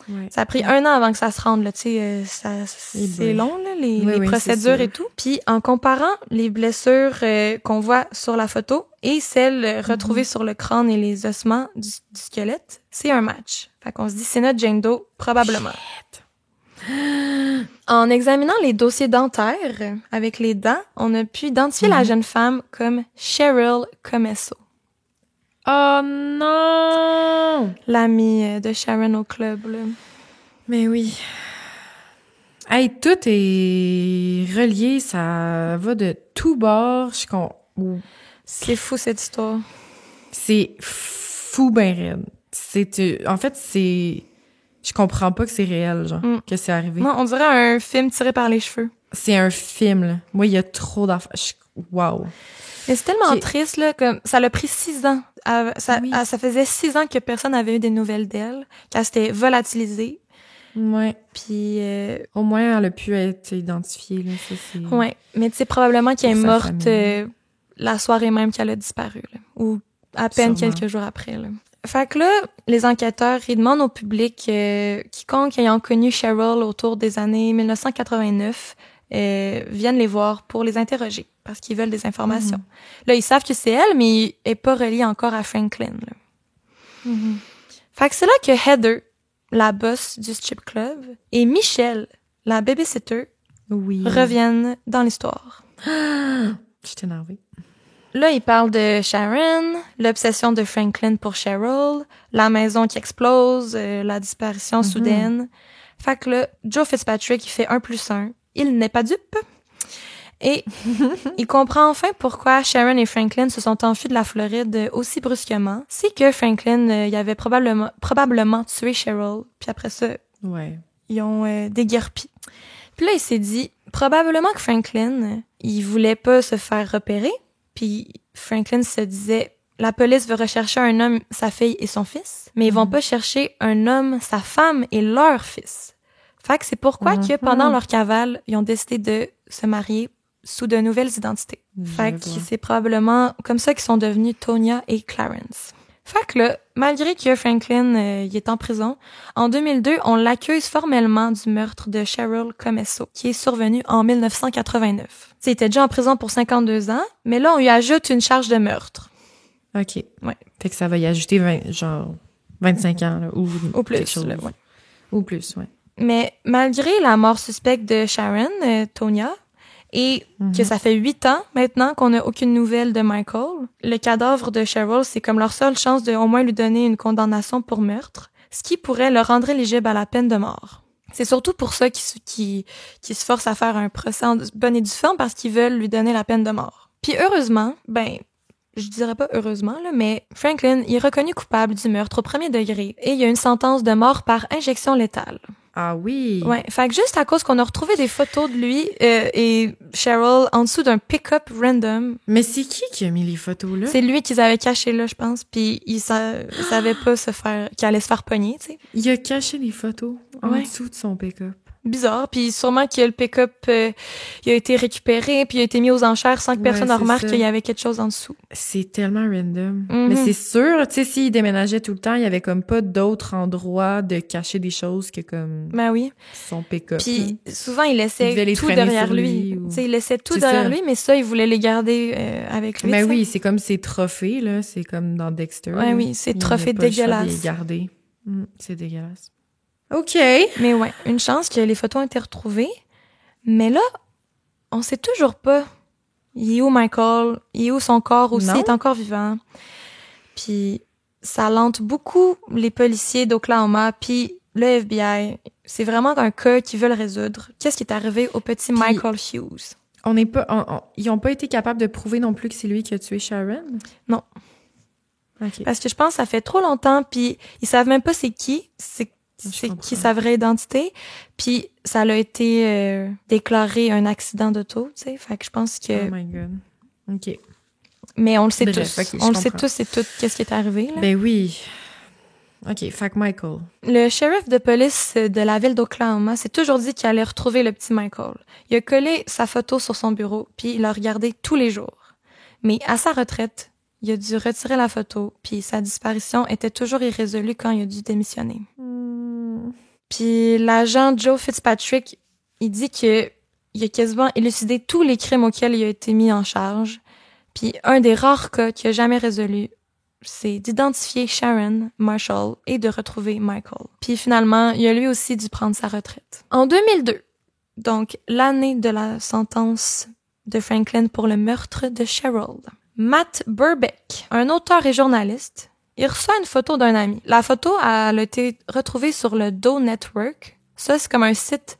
Ouais. Ça a pris 1 an avant que ça se rende, là, tu sais, c'est long, là, les procédures et tout. Puis, en comparant les blessures qu'on voit sur la photo et celles retrouvées sur le crâne et les ossements du squelette, c'est un match. Fait qu'on se dit, c'est notre Jane Doe, probablement. En examinant les dossiers dentaires avec les dents, on a pu identifier la jeune femme comme Cheryl Comesso. Oh non! L'amie de Sharon au club, là. Mais oui. Hey, tout est relié, ça va de tout bord. C'est fou, cette histoire. C'est fou ben raide. En fait, je comprends pas que c'est réel, genre, que c'est arrivé. Non, on dirait un film tiré par les cheveux. C'est un film, là. Moi, il y a trop d'affaires. Wow. Mais c'est tellement triste, là, comme ça l'a pris 6 ans. Ça faisait 6 ans que personne n'avait eu des nouvelles d'elle, qu'elle s'était volatilisée. Ouais. Puis au moins, elle a pu être identifiée, là. Ça, c'est... Ouais. Mais tu sais, probablement qu'elle est Pour sa morte la soirée même qu'elle a disparu, là. Ou à peine Sûrement. quelques jours après, là. Fait que là, les enquêteurs, ils demandent au public quiconque ayant connu Cheryl autour des années 1989 viennent les voir pour les interroger parce qu'ils veulent des informations. Là, ils savent que c'est elle, mais elle est pas reliée encore à Franklin. Là. Fait que c'est là que Heather, la boss du strip club, et Michelle, la babysitter, reviennent dans l'histoire. Je suis énervée. Là, il parle de Sharon, l'obsession de Franklin pour Cheryl, la maison qui explose, la disparition soudaine. Fait que là, Joe Fitzpatrick, il fait 1+1. Il n'est pas dupe. Et il comprend enfin pourquoi Sharon et Franklin se sont enfuis de la Floride aussi brusquement. C'est que Franklin, il avait probablement tué Cheryl. Puis après ça, ils ont déguerpi. Puis là, il s'est dit, probablement que Franklin, il voulait pas se faire repérer. Puis Franklin se disait, la police veut rechercher un homme, sa fille et son fils, mais ils vont pas chercher un homme, sa femme et leur fils. Fait que c'est pourquoi que pendant leur cavale, ils ont décidé de se marier sous de nouvelles identités. Fait que c'est probablement comme ça qu'ils sont devenus Tonya et Clarence. Fait que là, malgré que Franklin il est en prison, en 2002, on l'accuse formellement du meurtre de Cheryl Comesso, qui est survenu en 1989. Il était déjà en prison pour 52 ans, mais là, on lui ajoute une charge de meurtre. OK. Ouais. Fait que ça va y ajouter 25 ans, là, ou plus. quelque chose. Là, ouais. Ou plus, ouais. Mais malgré la mort suspecte de Sharon, Tonya, et que ça fait 8 ans maintenant qu'on n'a aucune nouvelle de Michael, le cadavre de Cheryl, c'est comme leur seule chance de au moins lui donner une condamnation pour meurtre, ce qui pourrait le rendre éligible à la peine de mort. C'est surtout pour ça qu'ils se forcent à faire un procès en bonne et due forme parce qu'ils veulent lui donner la peine de mort. Puis heureusement, je dirais pas heureusement, là, mais Franklin il est reconnu coupable du meurtre au 1er degré et il y a une sentence de mort par injection létale. Ah oui! Ouais, fait que juste à cause qu'on a retrouvé des photos de lui et Cheryl en dessous d'un pick-up random. Mais c'est qui a mis les photos là? C'est lui qu'ils avaient caché là, je pense, puis il savait pas qu'il allait se faire pogner, tu sais. Il a caché les photos en dessous de son pick-up. bizarre. Puis sûrement que le pick-up il a été récupéré, puis il a été mis aux enchères sans que personne ne remarque qu'il y avait quelque chose en dessous. C'est tellement random. Mais c'est sûr, tu sais, s'il déménageait tout le temps, il y avait comme pas d'autre endroit de cacher des choses que comme ben oui. son pick-up. Puis souvent, il laissait tout derrière lui. Tu sais, il laissait tout derrière lui, mais ça, il voulait les garder avec lui. Mais oui, c'est comme ses trophées, là. C'est comme dans Dexter. Ouais, oui, ses trophées dégueulasses. Les garder. C'est dégueulasse. OK. Mais ouais, une chance que les photos ont été retrouvées. Mais là, on sait toujours pas. Il est où Michael? Il est où son corps aussi? Il est encore vivant. Puis ça lente beaucoup les policiers d'Oklahoma, puis le FBI. C'est vraiment un cas qu'ils veulent résoudre. Qu'est-ce qui est arrivé au petit Michael Hughes? Ils ont pas été capables de prouver non plus que c'est lui qui a tué Sharon? Non. Okay. Parce que je pense que ça fait trop longtemps, puis ils savent même pas c'est qui qui sa vraie identité, puis ça a été déclaré un accident d'auto, tu sais, fait que je pense que... Oh my God. OK. Mais on le sait Bref, tous. okay, on le sait tous et toutes qu'est-ce qui est arrivé, là. Ben oui. OK, fait que Michael. Le shérif de police de la ville d'Oklahoma s'est toujours dit qu'il allait retrouver le petit Michael. Il a collé sa photo sur son bureau, puis il l'a regardé tous les jours. Mais à sa retraite, il a dû retirer la photo, puis sa disparition était toujours irrésolue quand il a dû démissionner. Puis l'agent Joe Fitzpatrick, il dit qu'il a quasiment élucidé tous les crimes auxquels il a été mis en charge. Puis un des rares cas qu'il a jamais résolu, c'est d'identifier Sharon, Marshall et de retrouver Michael. Puis finalement, il a lui aussi dû prendre sa retraite. En 2002, donc l'année de la sentence de Franklin pour le meurtre de Cheryl, Matt Burbeck, un auteur et journaliste, il reçoit une photo d'un ami. La photo elle a été retrouvée sur le Doe Network. Ça, c'est comme un site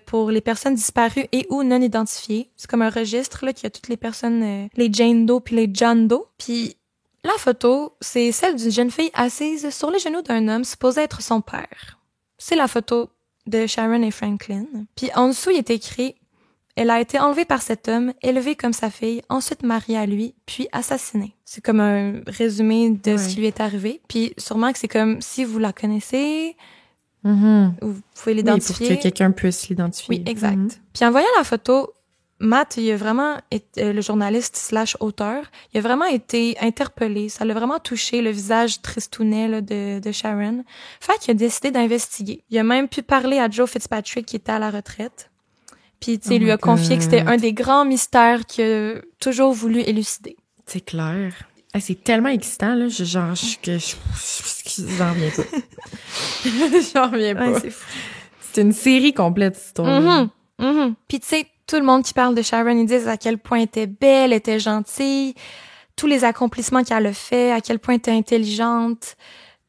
pour les personnes disparues et ou non identifiées. C'est comme un registre là qui a toutes les personnes, les Jane Doe puis les John Doe. Puis la photo, c'est celle d'une jeune fille assise sur les genoux d'un homme supposé être son père. C'est la photo de Sharon et Franklin. Puis en dessous, il est écrit « Elle a été enlevée par cet homme, élevée comme sa fille, ensuite mariée à lui, puis assassinée. » C'est comme un résumé de ce qui lui est arrivé. Puis sûrement que c'est comme si vous la connaissez, vous pouvez l'identifier. Oui, pour que quelqu'un puisse l'identifier. Oui, exact. Puis en voyant la photo, Matt, il a vraiment été, le journaliste / auteur, il a vraiment été interpellé. Ça l'a vraiment touché, le visage tristounet là, de Sharon. Fait qu'il a décidé d'investiguer. Il a même pu parler à Joe Fitzpatrick qui était à la retraite. Puis, tu sais, il lui a confié que c'était un des grands mystères qu'il a toujours voulu élucider. C'est clair. C'est tellement excitant, là. J'en reviens pas. J'en reviens pas. Ouais, c'est fou. C'est une série complète, cette histoire. Puis, tu sais, tout le monde qui parle de Sharon, ils disent à quel point elle était belle, elle était gentille, tous les accomplissements qu'elle a fait, à quel point elle était intelligente.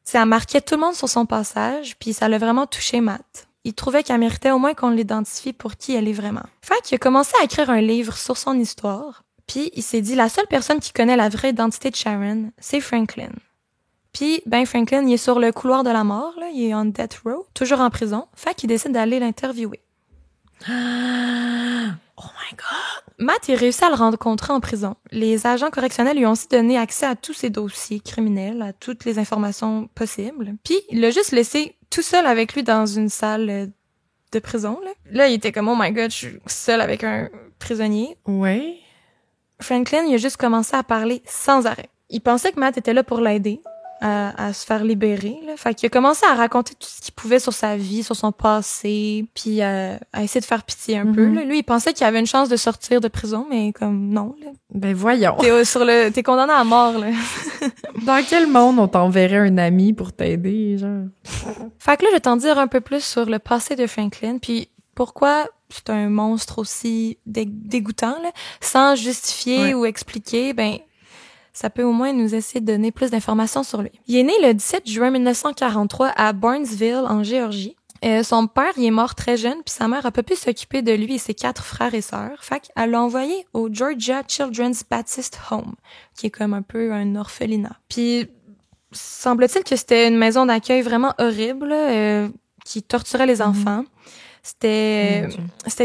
Ça marquait tout le monde sur son passage, puis ça l'a vraiment touché Matt. Il trouvait qu'elle méritait au moins qu'on l'identifie pour qui elle est vraiment. Fait qu'il a commencé à écrire un livre sur son histoire, puis il s'est dit la seule personne qui connaît la vraie identité de Sharon, c'est Franklin. Puis, ben Franklin, il est sur le couloir de la mort, là, il est on death row, toujours en prison, fait qu'il décide d'aller l'interviewer. Oh my God! Matt, il réussit à le rencontrer en prison. Les agents correctionnels lui ont aussi donné accès à tous ses dossiers criminels, à toutes les informations possibles. Puis, il l'a juste laissé tout seul avec lui dans une salle de prison. Là, il était comme « Oh my God, je suis seul avec un prisonnier. » Ouais. Franklin, il a juste commencé à parler sans arrêt. Il pensait que Matt était là pour l'aider à se faire libérer. Là. Fait qu'il a commencé à raconter tout ce qu'il pouvait sur sa vie, sur son passé, puis à essayer de faire pitié un peu. Là. Lui, il pensait qu'il avait une chance de sortir de prison, mais comme non. Là. Ben voyons. T'es condamné à mort. Là. Dans quel monde on t'enverrait un ami pour t'aider, genre? Fait que là, je vais t'en dire un peu plus sur le passé de Franklin, puis pourquoi c'est un monstre aussi dégoûtant, là, sans justifier ou expliquer, ben ça peut au moins nous essayer de donner plus d'informations sur lui. Il est né le 17 juin 1943 à Barnesville, en Géorgie. Son père, il est mort très jeune, puis sa mère a pas pu s'occuper de lui et ses 4 frères et sœurs. Fait qu'elle l'a envoyé au Georgia Children's Baptist Home, qui est comme un peu un orphelinat. Puis, semble-t-il que c'était une maison d'accueil vraiment horrible, qui torturait les enfants. C'était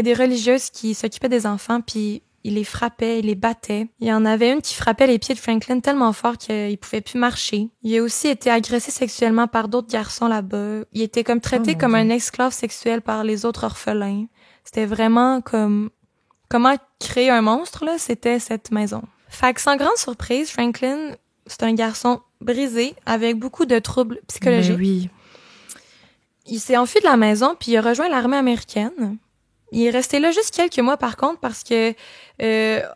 des religieuses qui s'occupaient des enfants, puis il les frappait, il les battait. Il y en avait une qui frappait les pieds de Franklin tellement fort qu'il pouvait plus marcher. Il a aussi été agressé sexuellement par d'autres garçons là-bas. Il était comme traité comme un esclave sexuel par les autres orphelins. C'était vraiment comme... Comment créer un monstre, là, c'était cette maison. Fait que sans grande surprise, Franklin, c'est un garçon brisé, avec beaucoup de troubles psychologiques. Ben oui. Il s'est enfui de la maison, puis il a rejoint l'armée américaine. Il est resté là juste quelques mois, par contre, parce que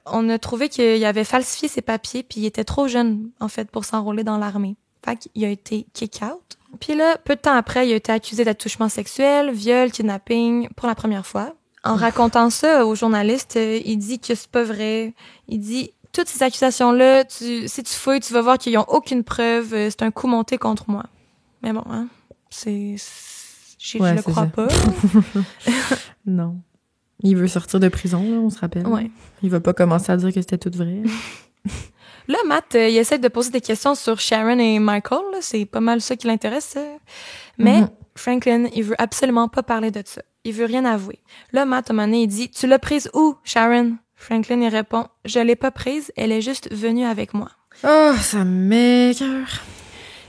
on a trouvé qu'il avait falsifié ses papiers, puis il était trop jeune, en fait, pour s'enrôler dans l'armée. Fait qu'il a été kick-out. Puis là, peu de temps après, il a été accusé d'attouchement sexuel, viol, kidnapping, pour la première fois. En racontant ça aux journalistes, il dit que c'est pas vrai. Il dit, toutes ces accusations-là, si tu fouilles, tu vas voir qu'ils ont aucune preuve. C'est un coup monté contre moi. Mais bon, hein, je le crois pas. Non. Il veut sortir de prison, là, on se rappelle. Ouais. Il va pas commencer à dire que c'était tout vrai. Là, Matt, il essaie de poser des questions sur Sharon et Michael. Là. C'est pas mal ça qui l'intéresse. Mais Franklin, il veut absolument pas parler de ça. Il veut rien avouer. Là, Matt, à un moment donné, il dit « Tu l'as prise où, Sharon? » Franklin, il répond « Je l'ai pas prise, elle est juste venue avec moi. » Oh, ça m'écoeure.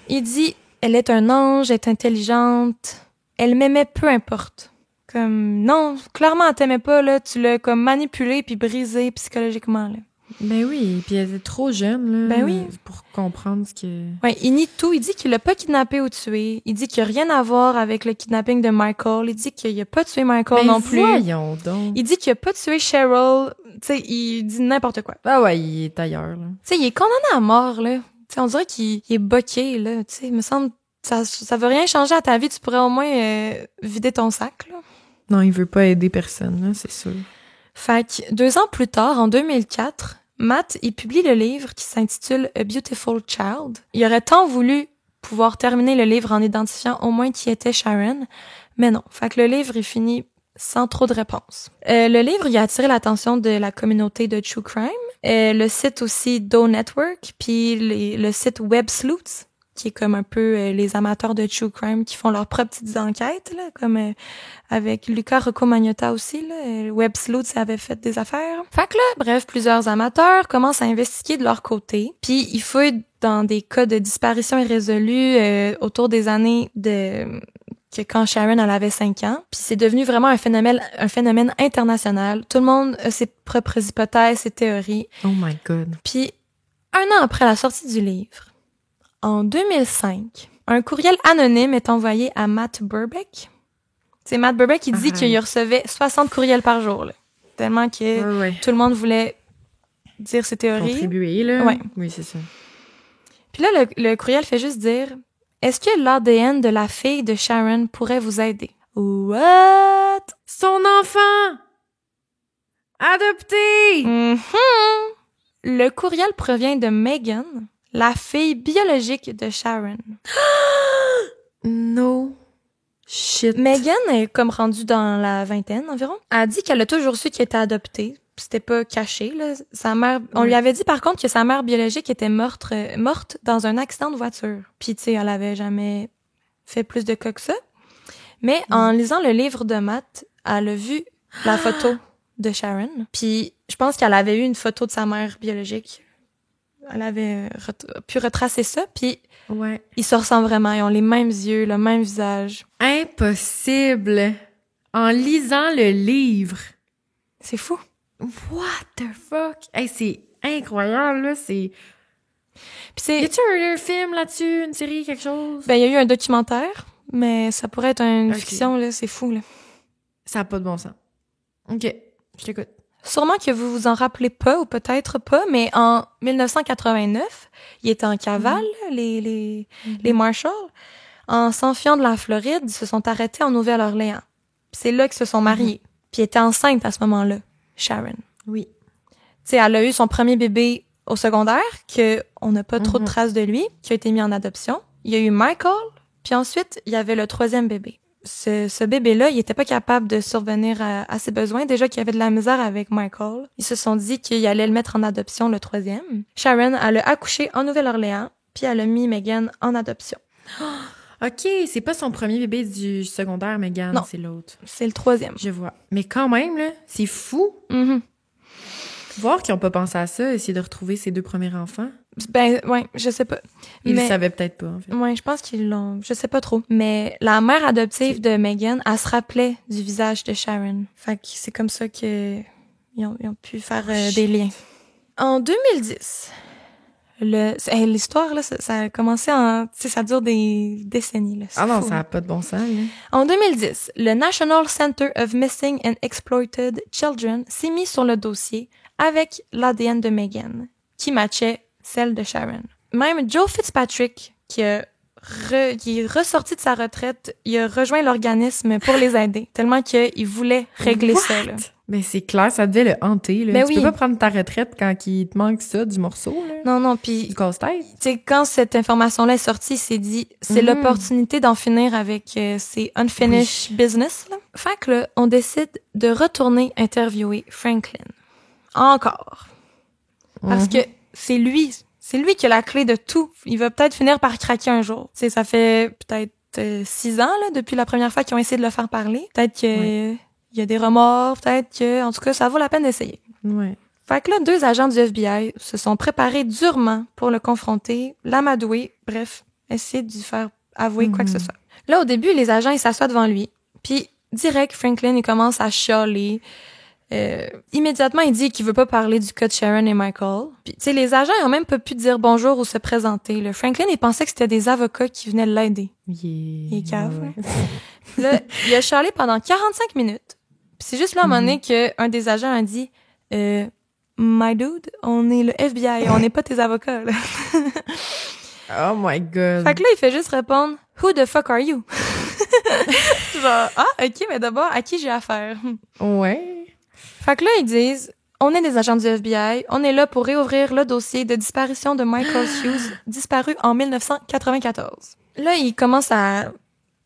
Il dit « Elle est un ange, elle est intelligente. Elle m'aimait peu importe. » Comme, non, clairement, elle t'aimait pas, là. Tu l'as comme manipulée puis brisée psychologiquement, là. Ben oui, puis elle était trop jeune, là. Ben oui. Pour comprendre ce que... Ouais, il nie tout. Il dit qu'il l'a pas kidnappé ou tué. Il dit qu'il y a rien à voir avec le kidnapping de Michael. Il dit qu'il a pas tué Michael non plus. Voyons donc. Il dit qu'il a pas tué Cheryl. Tu sais, il dit n'importe quoi. Ah ouais, il est ailleurs, là. Tu sais, il est condamné à mort, là. Tu sais, on dirait qu'il est boqué, là. Tu sais, il me semble, ça veut rien changer à ta vie. Tu pourrais au moins vider ton sac, là. Non, il veut pas aider personne, là, c'est sûr. Fait que 2 ans plus tard, en 2004, Matt, il publie le livre qui s'intitule A Beautiful Child. Il aurait tant voulu pouvoir terminer le livre en identifiant au moins qui était Sharon, mais non. Fait que le livre, il finit sans trop de réponses. Le livre, il a attiré l'attention de la communauté de True Crime, le site aussi Doe Network, puis le site Web Sleuths, qui est comme un peu les amateurs de True Crime qui font leurs propres petites enquêtes, là, comme avec Luca Rocco Magnotta aussi, là, Web Sleuths avait fait des affaires. Fait que là, bref, plusieurs amateurs commencent à investiguer de leur côté, puis ils fouillent dans des cas de disparition irrésolue autour des années que quand Sharon elle avait 5 ans, puis c'est devenu vraiment un phénomène international. Tout le monde a ses propres hypothèses, ses théories. Oh my God. Puis 1 an après la sortie du livre, en 2005, un courriel anonyme est envoyé à Matt Burbeck. C'est Matt Burbeck qui dit qu'il recevait 60 courriels par jour, là. Tellement que tout le monde voulait dire ses théories. Contribuer, là. Ouais. Oui, c'est ça. Puis là, le courriel fait juste dire « Est-ce que l'ADN de la fille de Sharon pourrait vous aider? » What? Son enfant! Adopté! Le courriel provient de Megan, la fille biologique de Sharon. No shit. Megan est comme rendue dans la vingtaine environ. Elle a dit qu'elle a toujours su qu'elle était adoptée. C'était pas caché, là. Sa mère, on lui avait dit par contre que sa mère biologique était morte dans un accident de voiture. Puis tu sais, elle avait jamais fait plus de cas que ça. Mais en lisant le livre de Matt, elle a vu la photo de Sharon. Puis je pense qu'elle avait eu une photo de sa mère biologique. Elle avait pu retracer ça, puis ils se ressemblent vraiment. Ils ont les mêmes yeux, le même visage. Impossible! En lisant le livre. C'est fou. What the fuck? Hey, c'est incroyable, là, c'est... Puis c'est... Y a-tu un film là-dessus, une série, quelque chose? Ben, il y a eu un documentaire, mais ça pourrait être une fiction, là, c'est fou, là. Ça a pas de bon sens. OK, je t'écoute. Sûrement que vous vous en rappelez pas, ou peut-être pas, mais en 1989, ils étaient en cavale, les Marshals. En s'enfiant de la Floride, ils se sont arrêtés en Nouvelle-Orléans. Puis c'est là qu'ils se sont mariés. Puis elle était enceinte à ce moment-là, Sharon. Oui. Tu sais, elle a eu son premier bébé au secondaire, que on n'a pas trop de traces de lui, qui a été mis en adoption. Il y a eu Michael, puis ensuite, il y avait le 3e bébé. Ce bébé-là, il était pas capable de survenir à ses besoins. Déjà qu'il y avait de la misère avec Michael. Ils se sont dit qu'il allait le mettre en adoption, le 3e. Sharon, elle a accouché en Nouvelle-Orléans, puis elle a mis Megan en adoption. OK, c'est pas son premier bébé du secondaire, Megan, c'est l'autre. C'est le 3e. Je vois. Mais quand même, là, c'est fou. Voir qu'ils ont pas pensé à ça, essayer de retrouver ses 2 premiers enfants. Ben, ouais, je sais pas. Ils le savaient peut-être pas, en fait. Ouais, je pense qu'ils l'ont... Je sais pas trop. Mais la mère adoptive de Megan, elle se rappelait du visage de Sharon. Fait que c'est comme ça que ils ont pu faire des liens. En 2010... l'histoire, là, ça a commencé en... Tu sais, ça dure des décennies, là. Ah non, fou, ça n'a pas de bon sens, là. En 2010, le National Center of Missing and Exploited Children s'est mis sur le dossier avec l'ADN de Megan, qui matchait celle de Sharon. Même Joe Fitzpatrick, qui est ressorti de sa retraite, il a rejoint l'organisme pour les aider, tellement qu'il voulait régler ça, là. Ben c'est clair, ça devait le hanter, là. Ben tu peux pas prendre ta retraite quand il te manque ça, du morceau, là. Non, puis... Du casse-tête. Tu sais, quand cette information-là est sortie, il s'est dit, c'est l'opportunité d'en finir avec ces unfinished business, là. Fait que là, on décide de retourner interviewer Franklin. Encore. Parce que c'est lui qui a la clé de tout. Il va peut-être finir par craquer un jour. Tu sais, ça fait peut-être 6 ans, là, depuis la première fois qu'ils ont essayé de le faire parler. Peut-être que... Il y a des remords, peut-être que, en tout cas, ça vaut la peine d'essayer. Ouais. Fait que là, 2 agents du FBI se sont préparés durement pour le confronter, l'amadouer, bref, essayer de lui faire avouer quoi que ce soit. Là, au début, les agents, ils s'assoient devant lui, puis direct, Franklin, il commence à chialer. Immédiatement, il dit qu'il veut pas parler du cas de Sharon et Michael. Puis, tu sais, les agents, ils ont même pas pu dire bonjour ou se présenter. Le Franklin, il pensait que c'était des avocats qui venaient l'aider. Il est cave. Ouais. Là, il a chialé pendant 45 minutes. Puis c'est juste là, à un moment donné, qu'un des agents a dit « My dude, on est le FBI, on n'est pas tes avocats, là. » Oh my God. Fait que là, il fait juste répondre « Who the fuck are you? » Genre « Ah, ok, mais d'abord, à qui j'ai affaire? » Ouais. Fait que là, ils disent « On est des agents du FBI, on est là pour réouvrir le dossier de disparition de Michael Hughes, disparu en 1994. » Là, ils commencent à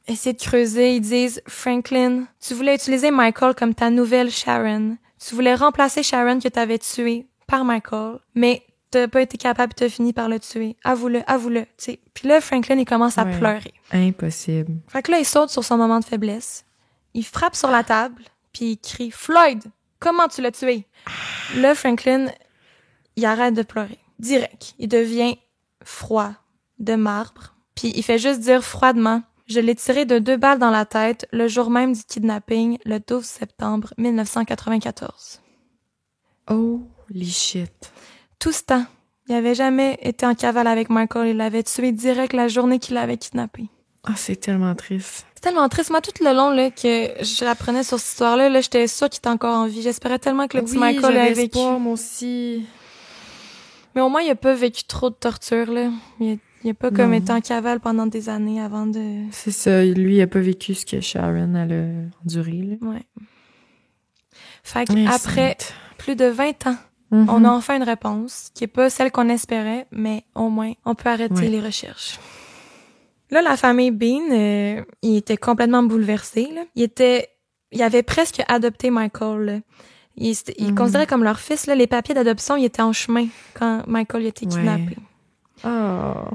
essayer de creuser. Ils disent « Franklin, tu voulais utiliser Michael comme ta nouvelle Sharon. Tu voulais remplacer Sharon que t'avais tuée par Michael, mais t'as pas été capable et t'as fini par le tuer. Avoue-le, tu sais. » Puis là, Franklin, il commence à pleurer. Impossible. Fait que là, il saute sur son moment de faiblesse. Il frappe sur la table, puis il crie « Floyd, comment tu l'as tué? » Là, Franklin, il arrête de pleurer. Direct. Il devient froid, de marbre. Puis il fait juste dire froidement « Je l'ai tiré de 2 balles dans la tête le jour même du kidnapping, le 12 septembre 1994. » Holy shit. Tout ce temps, il avait jamais été en cavale avec Michael. Il l'avait tué direct la journée qu'il l'avait kidnappé. Ah, c'est tellement triste. C'est tellement triste. Moi, tout le long là, que j'apprenais sur cette histoire-là, là, j'étais sûre qu'il était encore en vie. J'espérais tellement que le petit Michael avait vécu. Espoir, moi aussi. Mais au moins, il a pas vécu trop de torture, là. Il a pas comme été en cavale pendant des années avant de... C'est ça. Lui, il a pas vécu ce que Sharon elle a enduré, là. Ouais. Fait qu'après plus de 20 ans, on a enfin une réponse, qui est pas celle qu'on espérait, mais au moins, on peut arrêter les recherches. Là, la famille Bean, il était complètement bouleversé, là. Il avait presque adopté Michael, là. Il considérait comme leur fils, là. Les papiers d'adoption, ils étaient en chemin quand Michael était kidnappé. Oh,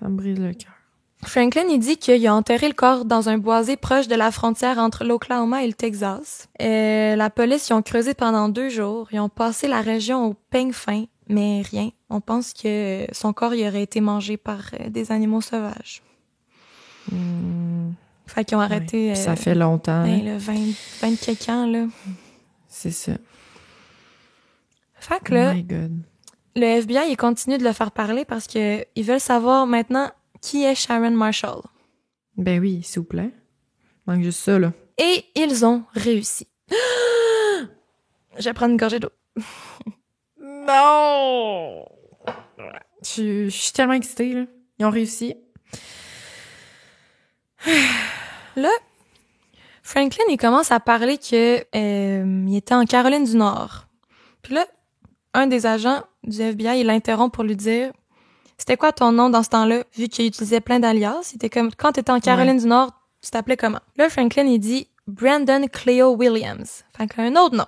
ça me brise le cœur. Franklin, il dit qu'il a enterré le corps dans un boisé proche de la frontière entre l'Oklahoma et le Texas. La police, ils ont creusé pendant 2 jours. Ils ont passé la région au peigne fin, mais rien. On pense que son corps il aurait été mangé par des animaux sauvages. Fait qu'ils ont arrêté... ça fait longtemps. Le 20 quelques ans, là. C'est ça. Fait que là, oh my God. Le FBI, il continue de le faire parler parce que ils veulent savoir maintenant qui est Sharon Marshall. Ben oui, s'il vous plaît. Manque juste ça, là. Et ils ont réussi. Je vais prendre une gorgée d'eau. Non! Je suis tellement excitée, là. Ils ont réussi. Là, Franklin, il commence à parler que il était en Caroline du Nord. Puis là, un des agents du FBI, il l'interrompt pour lui dire « C'était quoi ton nom dans ce temps-là? » Vu qu'il utilisait plein d'alias, c'était comme quand t'étais en Caroline du Nord, tu t'appelais comment? Là, Franklin, il dit « Brandon Cleo Williams ». Fait qu'un autre nom.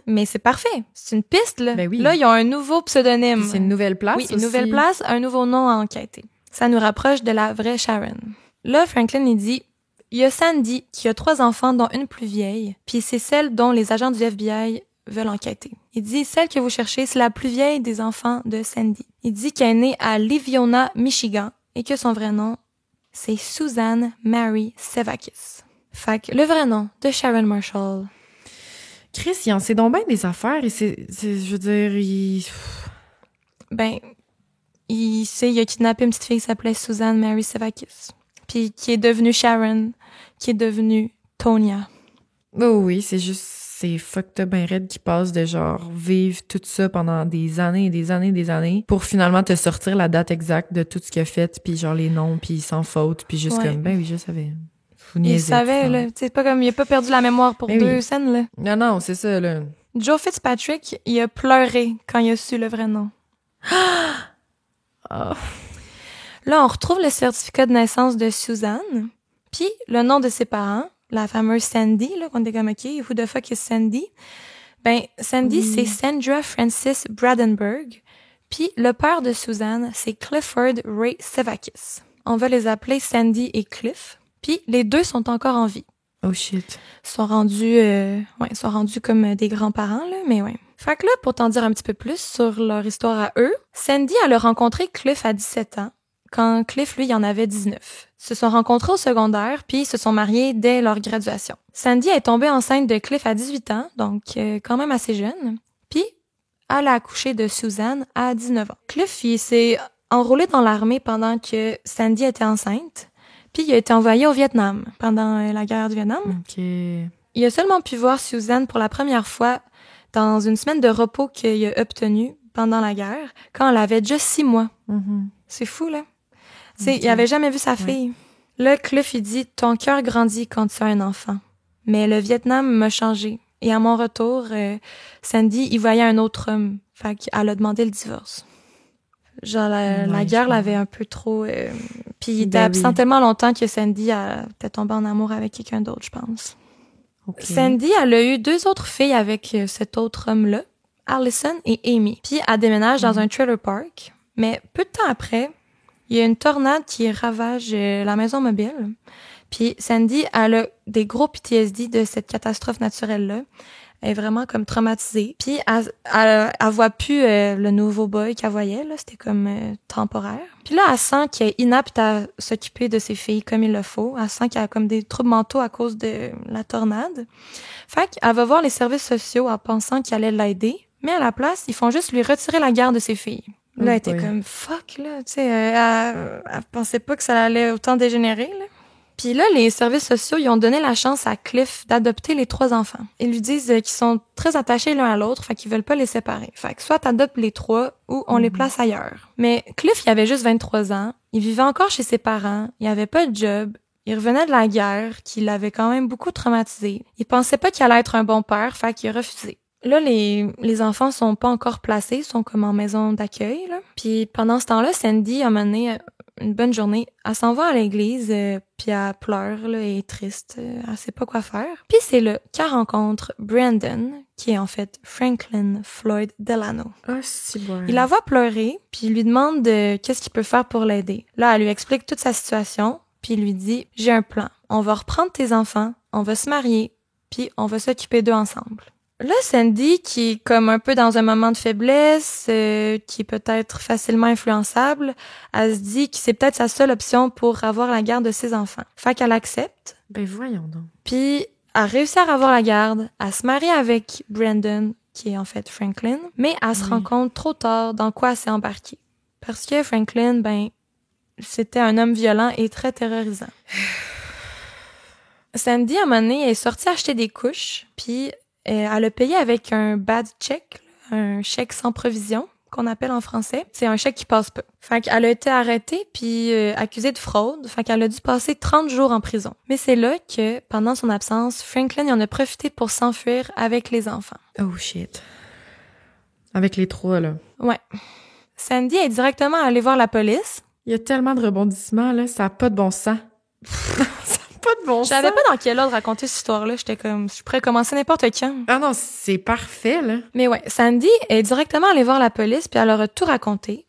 Mais c'est parfait. C'est une piste, là. Ben oui. Là, ils ont un nouveau pseudonyme. Puis c'est une nouvelle place Oui, aussi. une nouvelle place, un nouveau nom à enquêter. Ça nous rapproche de la vraie Sharon. Là, Franklin, il dit « Il y a Sandy qui a 3 enfants, dont une plus vieille, puis c'est celle dont les agents du FBI veulent enquêter. Il dit « Celle que vous cherchez, c'est la plus vieille des enfants de Sandy. » Il dit qu'elle est née à Livonia, Michigan, et que son vrai nom, c'est Suzanne Mary Sevakis. Fait que le vrai nom de Sharon Marshall. Chris, il en sait donc bien des affaires, et je veux dire, Ben, il sait, il a kidnappé une petite fille qui s'appelait Suzanne Mary Sevakis. Puis qui est devenue Sharon, qui est devenue Tonya. Oh oui, c'est fucked up ben raide qui passe de genre vivre tout ça pendant des années et des années et des années pour finalement te sortir la date exacte de tout ce qu'il a fait, puis genre les noms, puis sans faute, puis juste comme, ben oui, je savais. Il savait, là. C'est pas comme, il a pas perdu la mémoire pour deux scènes, là. Non, c'est ça, là. Joe Fitzpatrick, il a pleuré quand il a su le vrai nom. Oh. Là, on retrouve le certificat de naissance de Suzanne, puis le nom de ses parents, la fameuse Sandy, là, qu'on était comme, OK, who the fuck is Sandy? Ben, Sandy, c'est Sandra Francis Bradenberg, puis le père de Suzanne, c'est Clifford Ray Sevakis. On va les appeler Sandy et Cliff, puis les deux sont encore en vie. Oh shit. Ils sont rendus comme des grands-parents, là, mais ouais. Fait que là, pour t'en dire un petit peu plus sur leur histoire à eux, Sandy, elle a rencontré Cliff à 17 ans, quand Cliff, lui, il en avait 19. Ils se sont rencontrés au secondaire, puis ils se sont mariés dès leur graduation. Sandy est tombée enceinte de Cliff à 18 ans, donc quand même assez jeune, puis elle a accouché de Suzanne à 19 ans. Cliff, il s'est enrôlé dans l'armée pendant que Sandy était enceinte, puis il a été envoyé au Vietnam pendant la guerre du Vietnam. OK. Il a seulement pu voir Suzanne pour la première fois dans une semaine de repos qu'il a obtenue pendant la guerre, quand elle avait déjà 6 mois. Mm-hmm. C'est fou, là. Il avait jamais vu sa fille. Là, Cliff, il dit « Ton cœur grandit quand tu as un enfant. Mais le Vietnam m'a changé. Et à mon retour, Sandy, il voyait un autre homme. Fait qu'elle a demandé le divorce. » Genre, la guerre l'avait un peu trop... Puis il était absent tellement longtemps que Sandy était tombée en amour avec quelqu'un d'autre, je pense. Okay. Sandy, elle a eu 2 autres filles avec cet autre homme-là, Allison et Amy. Puis elle déménage dans un trailer park. Mais peu de temps après, il y a une tornade qui ravage la maison mobile. Puis Sandy, elle a des gros PTSD de cette catastrophe naturelle-là. Elle est vraiment comme traumatisée. Puis elle voit plus le nouveau boy qu'elle voyait, là. C'était comme temporaire. Puis là, elle sent qu'elle est inapte à s'occuper de ses filles comme il le faut. Elle sent qu'elle a comme des troubles mentaux à cause de la tornade. Fait qu'elle va voir les services sociaux en pensant qu'ils allaient l'aider. Mais à la place, ils font juste lui retirer la garde de ses filles. Là, elle était comme « fuck », là. Tu sais, elle pensait pas que ça allait autant dégénérer, là. Puis là, les services sociaux, ils ont donné la chance à Cliff d'adopter les 3 enfants. Ils lui disent qu'ils sont très attachés l'un à l'autre, fait qu'ils veulent pas les séparer. Fait que soit t'adoptes les 3 ou on les place ailleurs. Mais Cliff, il avait juste 23 ans. Il vivait encore chez ses parents. Il avait pas de job. Il revenait de la guerre, qui l'avait quand même beaucoup traumatisé. Il pensait pas qu'il allait être un bon père, fait qu'il a refusé. Là, les enfants sont pas encore placés, ils sont comme en maison d'accueil, là. Puis pendant ce temps-là, Sandy a mené une bonne journée. Elle s'en va à l'église, puis elle pleure, là, et est triste. Elle sait pas quoi faire. Puis c'est là qu'elle rencontre Brandon, qui est en fait Franklin Floyd Delano. Ah, c'est bon. Il la voit pleurer, puis il lui demande qu'est-ce qu'il peut faire pour l'aider. Là, elle lui explique toute sa situation, puis il lui dit « J'ai un plan. On va reprendre tes enfants, on va se marier, puis on va s'occuper d'eux ensemble. » Là, Sandy, qui est comme un peu dans un moment de faiblesse, qui est peut-être facilement influençable, elle se dit que c'est peut-être sa seule option pour avoir la garde de ses enfants. Fait qu'elle accepte. Ben voyons donc. Puis, elle réussit à avoir la garde, elle se marie avec Brandon, qui est en fait Franklin, mais elle se rend compte trop tard dans quoi elle s'est embarquée. Parce que Franklin, ben, c'était un homme violent et très terrorisant. Sandy, à un moment donné, est sortie acheter des couches, puis elle a payé avec un bad check, un chèque sans provision, qu'on appelle en français. C'est un chèque qui passe pas. Fait qu'elle a été arrêtée puis accusée de fraude. Fait qu'elle a dû passer 30 jours en prison. Mais c'est là que, pendant son absence, Franklin en a profité pour s'enfuir avec les enfants. Oh shit. Avec les 3, là. Ouais. Sandy est directement allée voir la police. Il y a tellement de rebondissements, là, ça a pas de bon sens. Pas de bon sens. Je savais pas dans quel ordre raconter cette histoire-là. J'étais comme, je pourrais commencer n'importe quand. Ah non, c'est parfait, là. Mais ouais, Sandy est directement allée voir la police puis elle leur a tout raconté.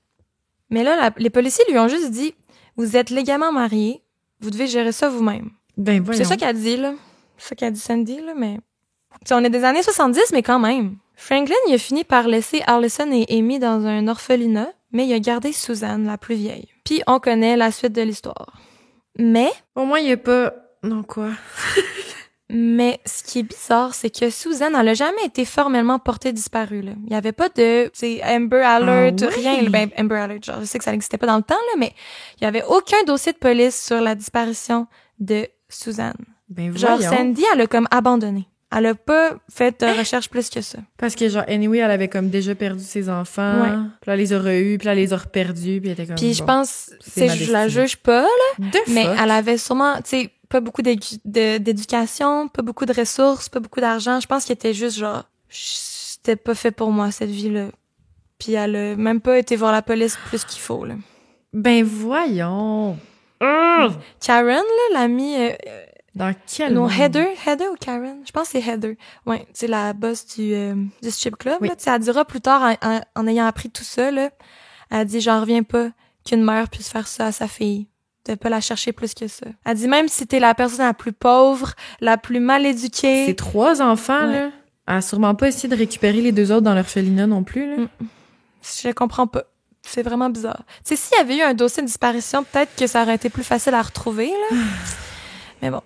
Mais là, les policiers lui ont juste dit, vous êtes légalement mariés, vous devez gérer ça vous-même. Ben voyons. C'est ça qu'elle dit, là. C'est ça qu'a dit Sandy, là, mais... T'sais, on est des années 70, mais quand même. Franklin, il a fini par laisser Allison et Amy dans un orphelinat, mais il a gardé Suzanne, la plus vieille. Puis on connaît la suite de l'histoire. Mais Au moins, il y a pas... Non, quoi? ce qui est bizarre, c'est que Suzanne, elle a jamais été formellement portée disparue, là. Il y avait pas de, Amber Alert, Ah oui? rien. Ben, Amber Alert, genre, je sais que ça n'existait pas dans le temps, là, mais il y avait aucun dossier de police sur la disparition de Suzanne. Ben Genre, voyons. Sandy, elle a comme abandonné. Elle a pas fait de recherche plus que ça. Parce que, genre, anyway, elle avait comme déjà perdu ses enfants. Ouais. Puis là, elle les a re-eus, puis là, elle les a reperdus, puis elle était comme... Puis je bon, pense, c'est ma je la destinée. juge pas, là, The mais fuck? elle avait sûrement, pas beaucoup d'éducation, pas beaucoup de ressources, pas beaucoup d'argent. Je pense qu'elle était juste genre, c'était pas fait pour moi, cette vie-là. Puis elle a même pas été voir la police plus qu'il faut, là. Ben voyons! Karen, là, l'amie, Dans quel non, monde? Heather ou Karen? Je pense que c'est Heather. Ouais, c'est la boss du strip club, Oui. là. Tu sais, elle dira plus tard, en ayant appris tout ça, là, elle dit, j'en reviens pas qu'une mère puisse faire ça à sa fille. De pas la chercher plus que ça. Elle dit, même si t'es la personne la plus pauvre, la plus mal éduquée. C'est 3 enfants, Ouais. là. Elle a sûrement pas essayé de récupérer les 2 autres dans l'orphelinat non plus, là. Je comprends pas. C'est vraiment bizarre. Tu sais, s'il y avait eu un dossier de disparition, peut-être que ça aurait été plus facile à retrouver, là. Mais bon.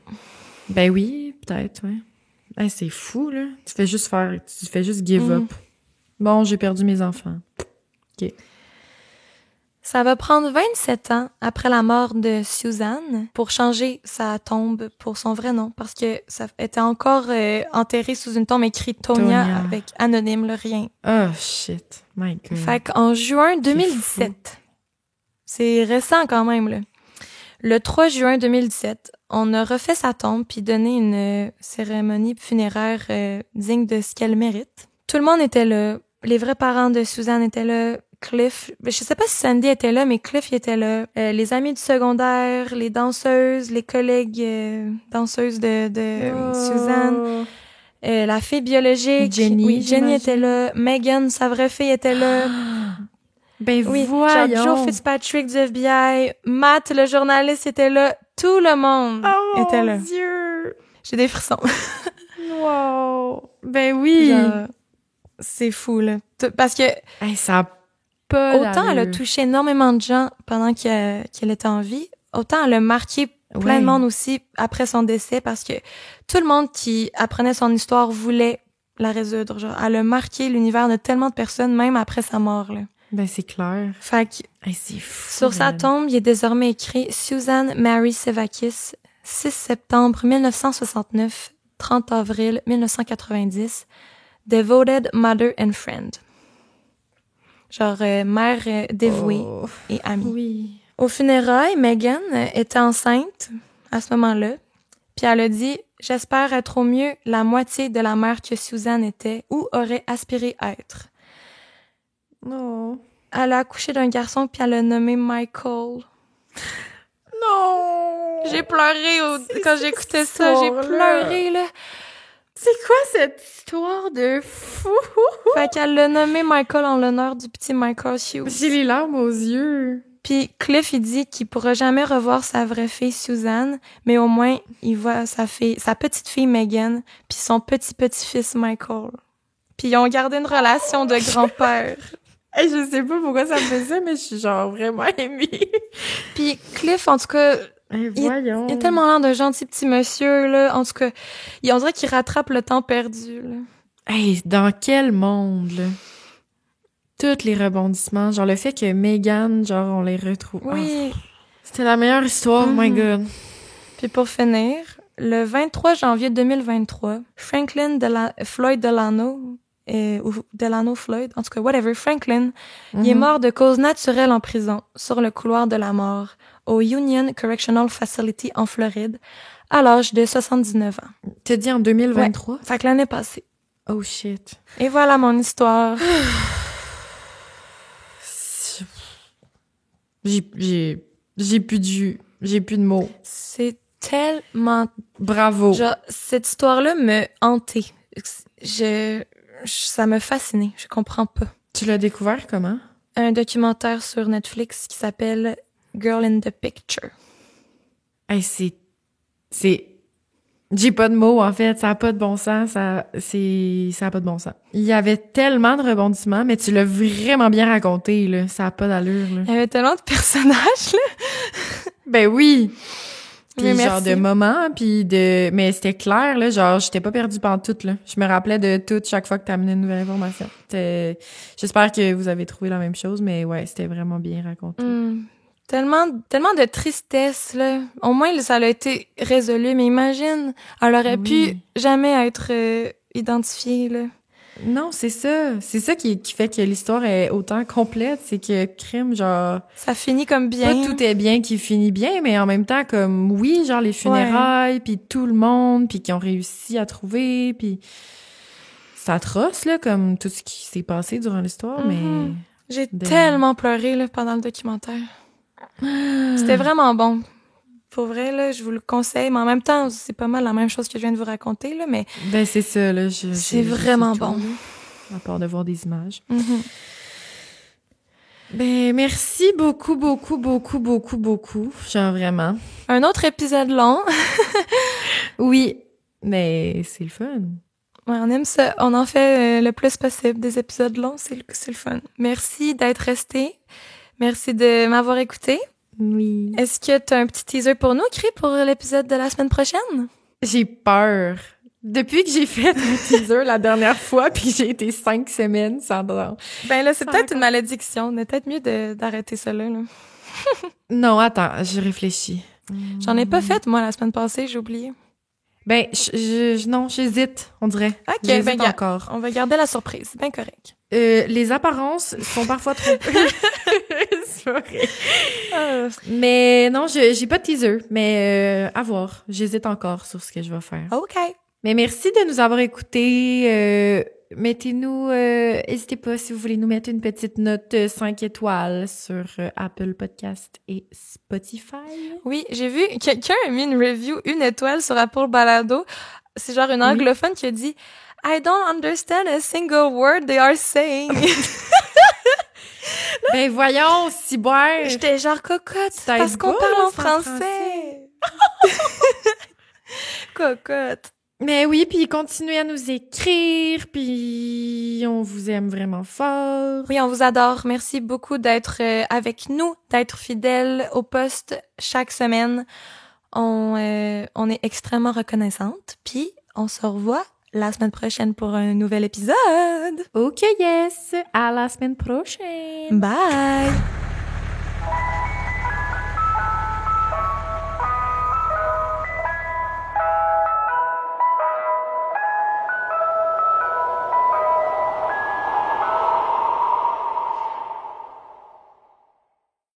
Ben oui, peut-être, ouais. Hey, c'est fou, là. Tu fais juste give up. Bon, j'ai perdu mes enfants. OK. Ça va prendre 27 ans après la mort de Suzanne pour changer sa tombe pour son vrai nom, parce que ça était encore enterré sous une tombe écrite Tonya Tonya. avec anonyme, le rien. Oh, shit. My God. Fait qu'en juin 2017, c'est récent quand même, là. Le 3 juin 2017, on a refait sa tombe puis donné une cérémonie funéraire digne de ce qu'elle mérite. Tout le monde était là. Les vrais parents de Suzanne étaient là. Cliff, je sais pas si Sandy était là, mais Cliff il était là. Les amis du secondaire, les danseuses, les collègues danseuses de Suzanne, la fille biologique. Jenny, Oui, Jenny j'imagine. était là. Megan, sa vraie fille, était là. Ben Oui, voyons. genre Joe Fitzpatrick du FBI, Matt, le journaliste, était là. Tout le monde Oh était là. mon Dieu! J'ai des frissons. Wow! Ben oui! Genre, c'est fou, là. Parce que Hey, ça a pas autant elle a d'allure. touché énormément de gens pendant qu'elle était en vie, autant elle a marqué plein de Ouais. monde aussi après son décès, parce que tout le monde qui apprenait son histoire voulait la résoudre. Genre, elle a marqué l'univers de tellement de personnes, même après sa mort, là. Ben c'est clair. Fait que Hey, c'est fou. sur sa man. tombe, il est désormais écrit Susan Mary Sevakis, 6 septembre 1969, 30 avril 1990, Devoted Mother and Friend. Genre mère dévouée Oh. et amie. Oui. Au funérailles, Megan était enceinte à ce moment-là, puis elle a dit « J'espère être au mieux la moitié de la mère que Susan était ou aurait aspiré être. » Non. Elle a accouché d'un garçon, puis elle l'a nommé Michael. Non! J'ai pleuré quand j'écoutais ça, j'ai histoire-là. pleuré, là. C'est quoi cette histoire de fou? Fait qu'elle l'a nommé Michael en l'honneur du petit Michael Hughes. J'ai les larmes aux yeux. Puis Cliff, il dit qu'il pourra jamais revoir sa vraie fille Suzanne, mais au moins, il voit sa petite fille Megan, puis son petit-petit-fils Michael. Puis ils ont gardé une relation de grand-père. Hey, je sais pas pourquoi ça me fait ça, mais je suis genre vraiment émue. Puis Cliff, en tout cas, Hey, voyons. il a tellement l'air d'un gentil petit monsieur, là. En tout cas, on dirait qu'il rattrape le temps perdu, là. Hey, dans quel monde, là? Tous les rebondissements. Genre, le fait que Megan, genre, on les retrouve. Oui. Ah, c'était la meilleure histoire, my God. Puis pour finir, le 23 janvier 2023, Franklin Floyd Delano, ou Delano Floyd, en tout cas, whatever, Franklin, il est mort de cause naturelle en prison, sur le couloir de la mort, au Union Correctional Facility en Floride, à l'âge de 79 ans. T'as dit en 2023? Fait que l'année passée. Oh, shit. Et voilà mon histoire. J'ai plus de jus. J'ai plus de mots. C'est tellement... Bravo. Genre, cette histoire-là me hantait. Ça me fascinait. Je comprends pas. Tu l'as découvert comment? Un documentaire sur Netflix qui s'appelle Girl in the Picture. Hey, c'est J'ai pas de mots, en fait. Ça a pas de bon sens. Ça a pas de bon sens. Il y avait tellement de rebondissements, mais tu l'as vraiment bien raconté, là. Ça a pas d'allure, là. Il y avait tellement de personnages, là. Ben oui! Puis Mais genre merci. de moments, mais c'était clair, là, genre, j'étais pas perdue pantoute, là. Je me rappelais de tout chaque fois que t'amenais une nouvelle information. J'espère que vous avez trouvé la même chose, mais ouais, c'était vraiment bien raconté. Tellement de tristesse, là. Au moins, là, ça a été résolu, mais imagine, elle aurait pu jamais être identifiée, là. Non, c'est ça. C'est ça qui fait que l'histoire est autant complète, c'est que crime, genre... Ça finit comme bien. Pas tout est bien qui finit bien, mais en même temps, comme, oui, genre les funérailles, puis tout le monde, puis qui ont réussi à trouver, puis... C'est atroce, là, comme tout ce qui s'est passé durant l'histoire, mais... J'ai tellement pleuré, là, pendant le documentaire. C'était vraiment bon. Pour vrai, là, je vous le conseille, mais en même temps, c'est pas mal la même chose que je viens de vous raconter, là, mais... Ben, c'est ça, là. C'est vraiment bon. Tout, là, à part de voir des images. Ben, merci beaucoup, beaucoup, beaucoup, beaucoup, beaucoup. Genre, vraiment. Un autre épisode long. Oui, mais c'est le fun. Ouais, on aime ça. On en fait le plus possible des épisodes longs, c'est le fun. Merci d'être resté. Merci de m'avoir écouté. Oui. Est-ce que tu as un petit teaser pour nous, Cré, pour l'épisode de la semaine prochaine? J'ai peur. Depuis que j'ai fait mon teaser la dernière fois, puis j'ai été 5 semaines sans dormir. Ben là, c'est peut-être une malédiction. C'est peut-être mieux d'arrêter ça là. Non, attends, je réfléchis. J'en ai pas fait, moi, la semaine passée, j'ai oublié. Ben, non, j'hésite, on dirait. OK, j'hésite encore. On va garder la surprise, c'est bien correct. Les apparences sont parfois trop... C'est pas vrai. Mais non, j'ai pas de teaser, mais à voir. J'hésite encore sur ce que je vais faire. OK. Mais merci de nous avoir écoutés. Mettez-nous... n'hésitez pas si vous voulez nous mettre une petite note 5 étoiles sur Apple Podcast et Spotify. Oui, j'ai vu, quelqu'un a mis une review 1 étoile sur Apple Balado. C'est genre une anglophone qui a dit « I don't understand a single word they are saying. » Ben voyons, ciboire! J'étais genre cocotte, parce qu'on parle en français. Cocotte. Mais oui, puis continuez à nous écrire, puis on vous aime vraiment fort. Oui, on vous adore. Merci beaucoup d'être avec nous, d'être fidèles au poste chaque semaine. On est extrêmement reconnaissante. Puis on se revoit la semaine prochaine pour un nouvel épisode. OK, yes! À la semaine prochaine! Bye!